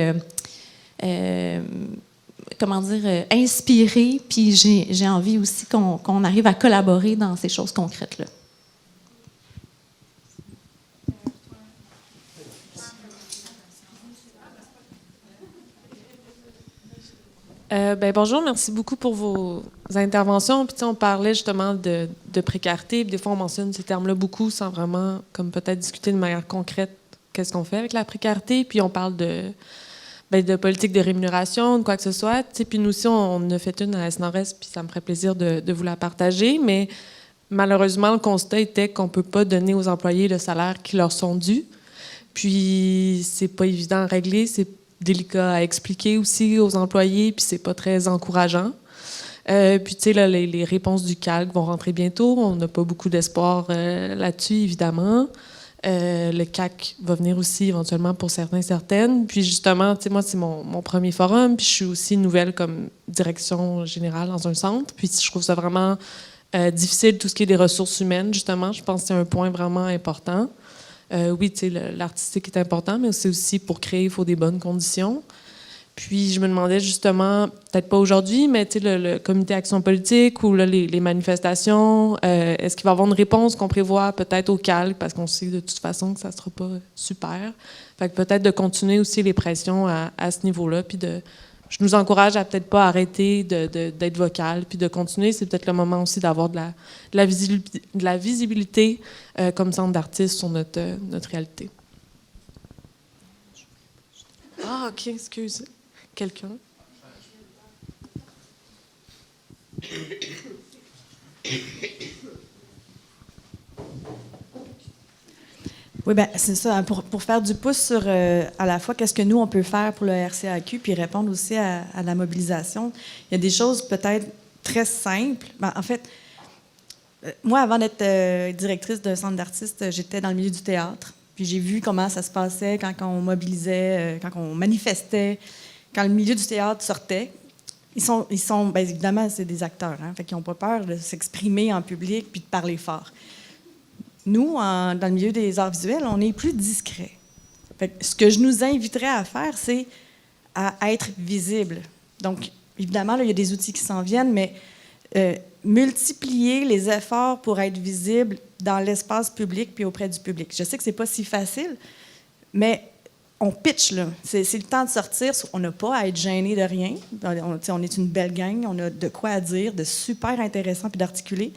comment dire, inspirée, puis j'ai envie aussi qu'on arrive à collaborer dans ces choses concrètes-là. Bonjour, merci beaucoup pour vos interventions. Puis, on parlait justement de précarité, puis des fois on mentionne ces termes-là beaucoup sans vraiment, comme peut-être discuter de manière concrète qu'est-ce qu'on fait avec la précarité. Puis on parle de politique de rémunération, de quoi que ce soit. Puis nous aussi, on a fait une à SNRS, puis ça me ferait plaisir de vous la partager. Mais malheureusement, le constat était qu'on ne peut pas donner aux employés le salaire qui leur sont dus. Puis c'est pas évident à régler, c'est délicat à expliquer aussi aux employés, puis c'est pas très encourageant. Puis là, les réponses du CALC vont rentrer bientôt. On n'a pas beaucoup d'espoir là-dessus, évidemment. Le CAC va venir aussi éventuellement pour certaines. Puis justement, moi, c'est mon premier forum, puis je suis aussi nouvelle comme direction générale dans un centre. Puis je trouve ça vraiment difficile, tout ce qui est des ressources humaines, justement. Je pense que c'est un point vraiment important. Oui, l'artistique est important, mais c'est aussi pour créer, il faut des bonnes conditions. Puis je me demandais justement, peut-être pas aujourd'hui, mais le comité action politique ou là, les manifestations, est-ce qu'il va y avoir une réponse qu'on prévoit peut-être au CALC, parce qu'on sait de toute façon que ça ne sera pas super. Fait que peut-être de continuer aussi les pressions à ce niveau-là, puis je nous encourage à peut-être pas arrêter d'être vocal, puis de continuer. C'est peut-être le moment aussi d'avoir de la visibilité comme centre d'artistes sur notre réalité. Ah, OK, excuse. Quelqu'un? Oui, bien, c'est ça. Pour faire du pouce sur à la fois qu'est-ce que nous, on peut faire pour le RCAQ, puis répondre aussi à la mobilisation, il y a des choses peut-être très simples. Ben, en fait, moi, avant d'être directrice d'un centre d'artistes, j'étais dans le milieu du théâtre. Puis j'ai vu comment ça se passait quand on mobilisait, quand on manifestait, quand le milieu du théâtre sortait. ils sont ben, évidemment, c'est des acteurs, hein, fait qu'ils n'ont pas peur de s'exprimer en public puis de parler fort. Nous, dans le milieu des arts visuels, on est plus discret. Fait que ce que je nous inviterais à faire, c'est à être visible. Donc, évidemment, là, il y a des outils qui s'en viennent, mais multiplier les efforts pour être visible dans l'espace public puis auprès du public. Je sais que c'est pas si facile, mais on pitch, là. C'est le temps de sortir. On n'a pas à être gêné de rien. On est une belle gang. On a de quoi à dire, de super intéressant puis d'articuler.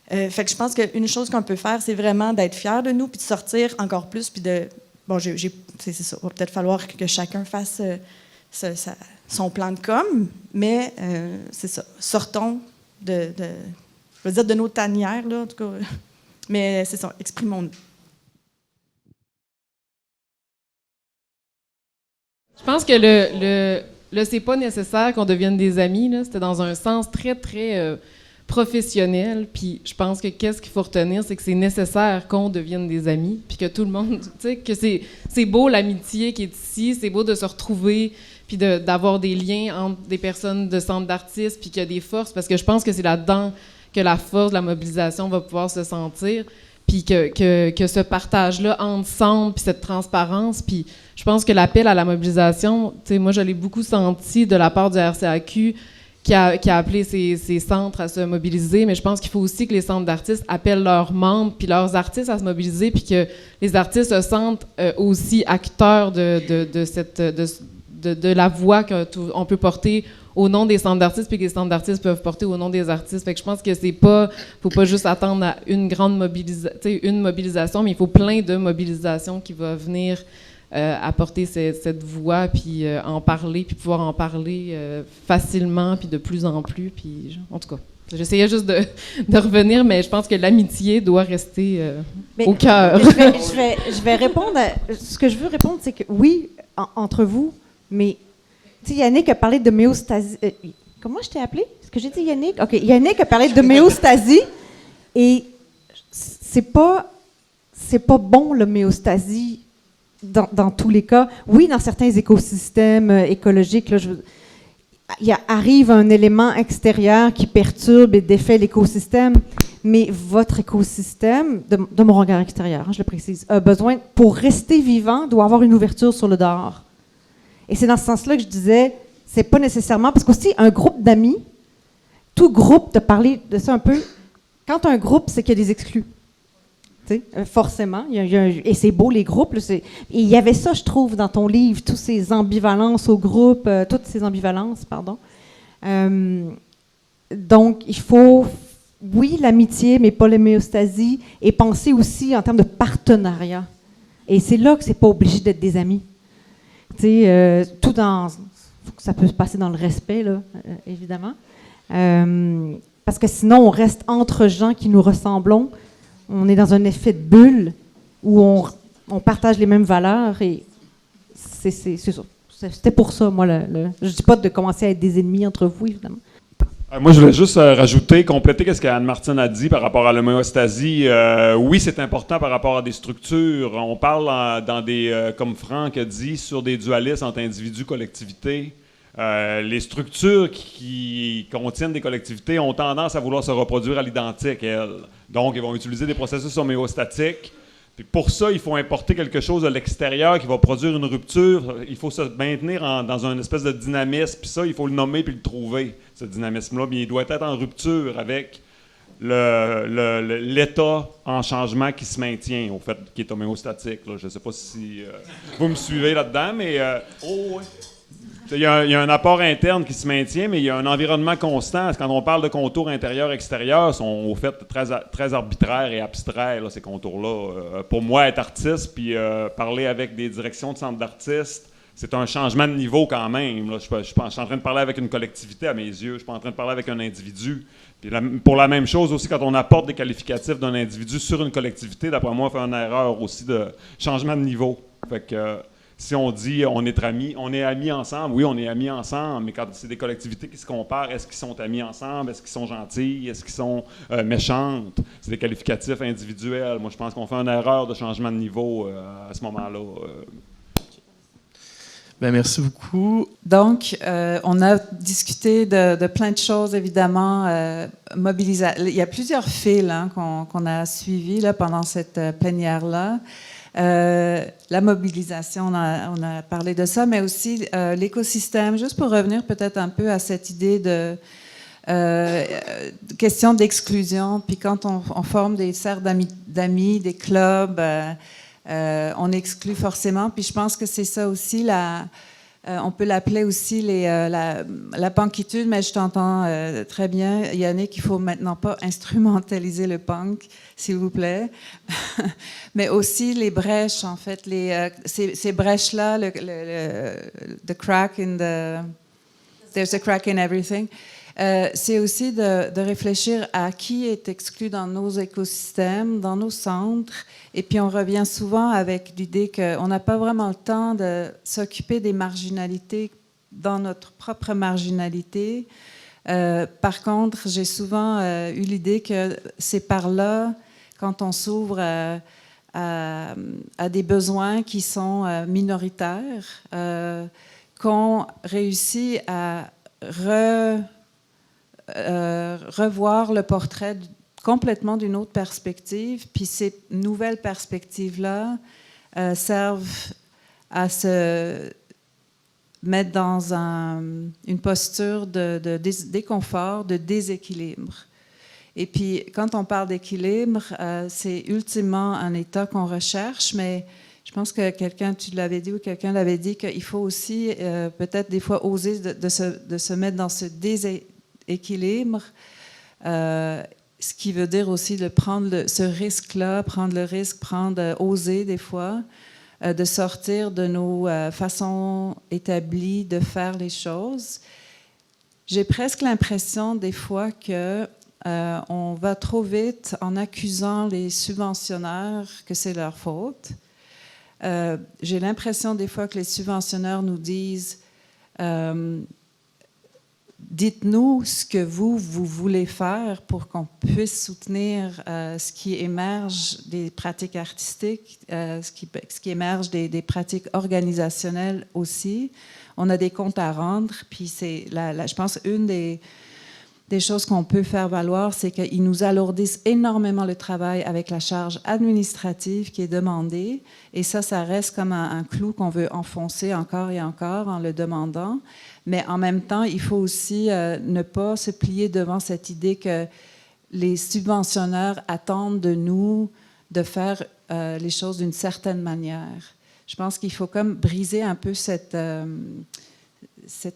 Fait que je pense qu'une chose qu'on peut faire, c'est vraiment d'être fier de nous puis de sortir encore plus puis de... Bon, c'est ça. Il va peut-être falloir que chacun fasse son plan de com, mais c'est ça. Sortons je veux dire de nos tanières, là, en tout cas. Mais c'est ça, exprimons-nous. Je pense que le c'est pas nécessaire qu'on devienne des amis, là. C'était dans un sens très, très professionnel. Puis je pense que qu'est-ce qu'il faut retenir, c'est que c'est nécessaire qu'on devienne des amis. Puis que tout le monde, tu sais, que c'est beau l'amitié qui est ici, c'est beau de se retrouver, puis d'avoir des liens entre des personnes de centre d'artistes, puis qu'il y a des forces, parce que je pense que c'est là-dedans que la force de la mobilisation va pouvoir se sentir. Puis que ce partage-là ensemble, puis cette transparence, puis je pense que l'appel à la mobilisation, tu sais, moi, je l'ai beaucoup senti de la part du RCAQ qui a appelé ses centres à se mobiliser, mais je pense qu'il faut aussi que les centres d'artistes appellent leurs membres puis leurs artistes à se mobiliser, puis que les artistes se sentent aussi acteurs de la voix qu'on peut porter au nom des centres d'artistes, puis que les centres d'artistes peuvent porter au nom des artistes. Fait que je pense que faut pas juste attendre à une grande mobilisation, mais il faut plein de mobilisations qui vont venir apporter cette voix, puis en parler, puis pouvoir en parler facilement, puis de plus en plus. Puis, en tout cas, j'essayais juste de revenir, mais je pense que l'amitié doit rester au cœur. Je vais répondre. Ce que je veux répondre, c'est que oui, entre vous, mais tu sais, Yannick a parlé de méostasie. Comment je t'ai appelé? Est-ce que j'ai dit Yannick? OK, Yannick a parlé de méostasie, et c'est pas bon, l'homéostasie, dans tous les cas. Oui, dans certains écosystèmes écologiques, là, arrive un élément extérieur qui perturbe et défait l'écosystème, mais votre écosystème, de mon regard extérieur, je le précise, a besoin, pour rester vivant, doit avoir une ouverture sur le dehors. Et c'est dans ce sens-là que je disais, c'est pas nécessairement, parce qu'aussi, un groupe d'amis, tout groupe, de parler de ça un peu, quand un groupe, c'est qu'il y a des exclus. Forcément. Et c'est beau, les groupes. Et il y avait ça, je trouve, dans ton livre, toutes ces ambivalences au groupe, toutes ces ambivalences, pardon. Donc, il faut, oui, l'amitié, mais pas l'homéostasie, et penser aussi en termes de partenariat. Et c'est là que c'est pas obligé d'être des amis. Ça peut se passer dans le respect, là, évidemment. Parce que sinon, on reste entre gens qui nous ressemblons. On est dans un effet de bulle où on partage les mêmes valeurs, et c'est ça. C'était pour ça, moi. Je ne dis pas de commencer à être des ennemis entre vous, évidemment. Moi, je voulais juste compléter ce qu'Anne-Martine a dit par rapport à l'homéostasie. Oui, c'est important par rapport à des structures. On parle comme Franck a dit, sur des dualismes entre individus et collectivités. Les structures qui contiennent des collectivités ont tendance à vouloir se reproduire à l'identique, elles. Donc, ils vont utiliser des processus homéostatiques. Puis pour ça, il faut importer quelque chose de l'extérieur qui va produire une rupture. Il faut se maintenir dans une espèce de dynamisme. Puis ça, il faut le nommer puis le trouver, ce dynamisme-là. Bien, il doit être en rupture avec l'état en changement qui se maintient, au fait, qui est homéostatique. Là. Je ne sais pas si vous me suivez là-dedans, mais... Il y a un apport interne qui se maintient, mais il y a un environnement constant. Quand on parle de contours intérieurs-extérieurs, sont au fait très arbitraires et abstraits, là, ces contours-là. Pour moi, être artiste puis parler avec des directions de centres d'artistes, c'est un changement de niveau quand même. Là. Je suis en train de parler avec une collectivité à mes yeux. Je ne suis pas en train de parler avec un individu. Puis pour la même chose aussi, quand on apporte des qualificatifs d'un individu sur une collectivité, d'après moi, on fait une erreur aussi de changement de niveau. Fait que... Si on dit on est amis ensemble, oui, on est amis ensemble, mais quand c'est des collectivités qui se comparent, est-ce qu'ils sont amis ensemble, est-ce qu'ils sont gentils, est-ce qu'ils sont méchantes? C'est des qualificatifs individuels. Moi, je pense qu'on fait une erreur de changement de niveau à ce moment-là. Ben, merci beaucoup. Donc, on a discuté de plein de choses, évidemment. Il y a plusieurs fils qu'on a suivis là, pendant cette plénière-là. La mobilisation, on a parlé de ça, mais aussi l'écosystème. Juste pour revenir peut-être un peu à cette idée de question d'exclusion. Puis quand on forme des cercles d'amis, des clubs, on exclut forcément. Puis je pense que c'est ça aussi, on peut l'appeler aussi la punkitude, mais je t'entends très bien, Yannick, il ne faut maintenant pas instrumentaliser le punk, s'il vous plaît. Mais aussi les brèches, en fait, ces brèches-là, the crack in there's a crack in everything. C'est aussi de réfléchir à qui est exclu dans nos écosystèmes, dans nos centres. Et puis on revient souvent avec l'idée qu'on n'a pas vraiment le temps de s'occuper des marginalités dans notre propre marginalité. Par contre, j'ai souvent eu l'idée que c'est par là, quand on s'ouvre à des besoins qui sont minoritaires, qu'on réussit à revoir le portrait complètement d'une autre perspective. Puis ces nouvelles perspectives-là servent à se mettre dans une posture de déconfort, de déséquilibre. Et puis, quand on parle d'équilibre, c'est ultimement un état qu'on recherche, mais je pense que tu l'avais dit ou quelqu'un l'avait dit, qu'il faut aussi peut-être des fois oser de se mettre dans ce déséquilibre, ce qui veut dire aussi de prendre ce risque-là, oser des fois, de sortir de nos façons établies de faire les choses. J'ai presque l'impression des fois que on va trop vite en accusant les subventionnaires que c'est leur faute. J'ai l'impression des fois que les subventionneurs nous disent dites-nous ce que vous voulez faire pour qu'on puisse soutenir ce qui émerge des pratiques artistiques, ce qui émerge des pratiques organisationnelles aussi. On a des comptes à rendre, puis c'est, je pense, une des choses qu'on peut faire valoir, c'est qu'ils nous alourdissent énormément le travail avec la charge administrative qui est demandée. Et ça reste comme un clou qu'on veut enfoncer encore et encore en le demandant. Mais en même temps, il faut aussi ne pas se plier devant cette idée que les subventionneurs attendent de nous de faire les choses d'une certaine manière. Je pense qu'il faut comme briser un peu cette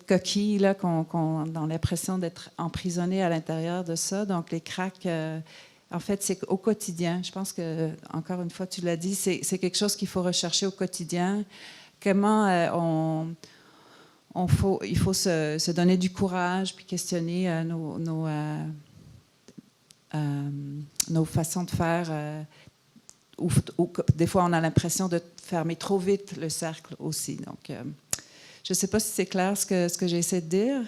coquille-là qu'on a l'impression d'être emprisonné à l'intérieur de ça. Donc, les cracks, en fait, c'est au quotidien. Je pense que, encore une fois, tu l'as dit, c'est quelque chose qu'il faut rechercher au quotidien. Comment il faut se donner du courage puis questionner nos façons de faire. Ou des fois, on a l'impression de fermer trop vite le cercle aussi. Donc, je ne sais pas si c'est clair ce que j'essaie de dire.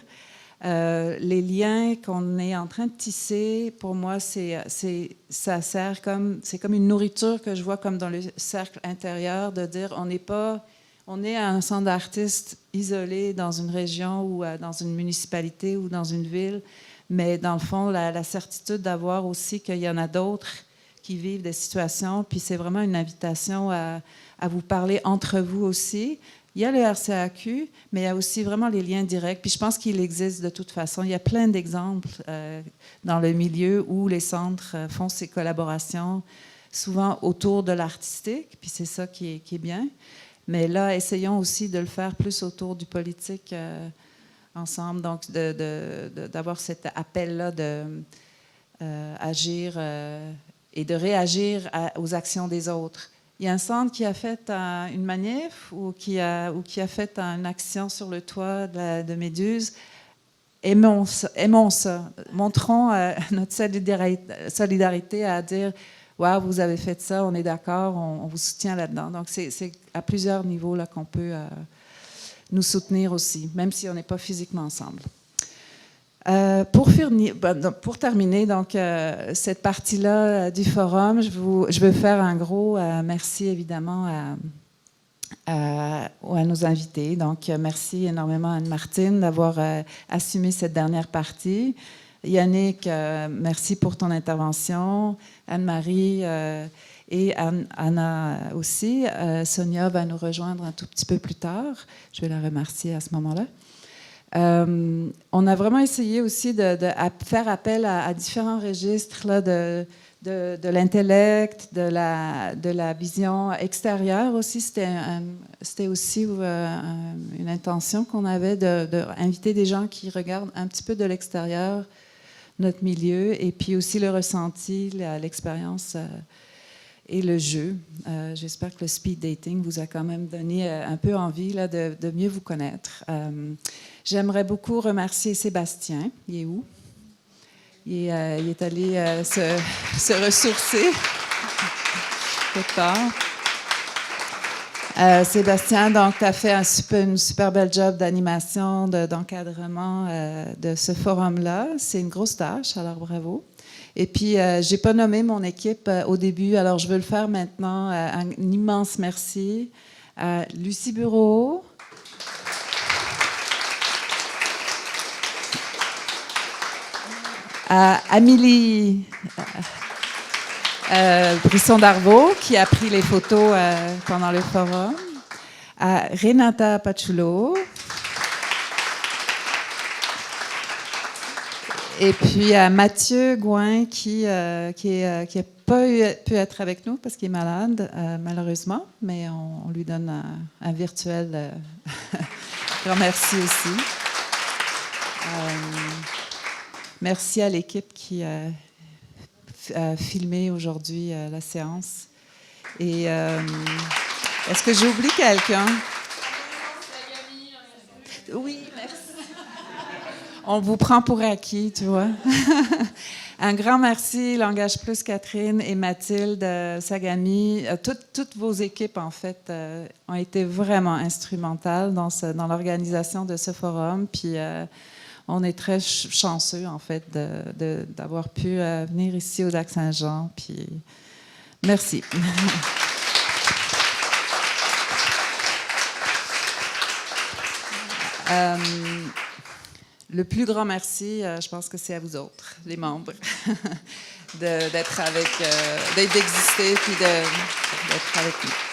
Les liens qu'on est en train de tisser, pour moi, ça sert c'est comme une nourriture que je vois comme dans le cercle intérieur, de dire on est un centre d'artistes isolé dans une région ou dans une municipalité ou dans une ville, mais dans le fond, la certitude d'avoir aussi qu'il y en a d'autres qui vivent des situations, puis c'est vraiment une invitation à vous parler entre vous aussi. Il y a le RCAQ, mais il y a aussi vraiment les liens directs. Puis je pense qu'il existe de toute façon. Il y a plein d'exemples dans le milieu où les centres font ces collaborations, souvent autour de l'artistique, puis c'est ça qui est bien. Mais là, essayons aussi de le faire plus autour du politique ensemble, donc d'avoir cet appel-là d'agir et de réagir aux actions des autres. Il y a un centre qui a fait une manif ou qui a fait une action sur le toit de Méduse. Aimons ça. Montrons notre solidarité à dire « Wow, vous avez fait ça, on est d'accord, on vous soutient là-dedans. » Donc, c'est à plusieurs niveaux là, qu'on peut nous soutenir aussi, même si on n'est pas physiquement ensemble. Pour terminer donc, cette partie-là du forum, je veux faire un gros merci évidemment ou à nos invités. Donc, merci énormément Anne-Martine d'avoir assumé cette dernière partie. Yannick, merci pour ton intervention. Anne-Marie et Anna aussi. Sonia va nous rejoindre un tout petit peu plus tard. Je vais la remercier à ce moment-là. On a vraiment essayé aussi de faire appel à différents registres là, de l'intellect, de la vision extérieure aussi. C'était aussi une intention qu'on avait d'inviter des gens qui regardent un petit peu de l'extérieur notre milieu, et puis aussi le ressenti, l'expérience et le jeu. J'espère que le speed dating vous a quand même donné un peu envie là, de mieux vous connaître. J'aimerais beaucoup remercier Sébastien. Il est où? Il est allé se ressourcer. D'accord. Sébastien, donc, tu as fait une super belle job d'animation, d'encadrement de ce forum-là. C'est une grosse tâche, alors bravo. Et puis, je n'ai pas nommé mon équipe au début, alors je veux le faire maintenant. Un immense merci à Lucie Bureau, à Amélie Brisson-Darvaux, qui a pris les photos pendant le forum, à Renata Paciullo, et puis à Mathieu Gouin, qui n'a pas pu être avec nous parce qu'il est malade, malheureusement, mais on lui donne un virtuel grand merci aussi. Merci à l'équipe qui a filmé aujourd'hui la séance. Et est-ce que j'oublie quelqu'un? Oui, merci. On vous prend pour acquis, tu vois. Un grand merci, Langage Plus Catherine et Mathilde Sagami. Toutes vos équipes, en fait, ont été vraiment instrumentales dans l'organisation de ce forum. Puis on est très chanceux, en fait, d'avoir pu venir ici au Lac-Saint-Jean. Puis merci. Le plus grand merci, je pense que c'est à vous autres, les membres, d'exister puis d'être avec nous.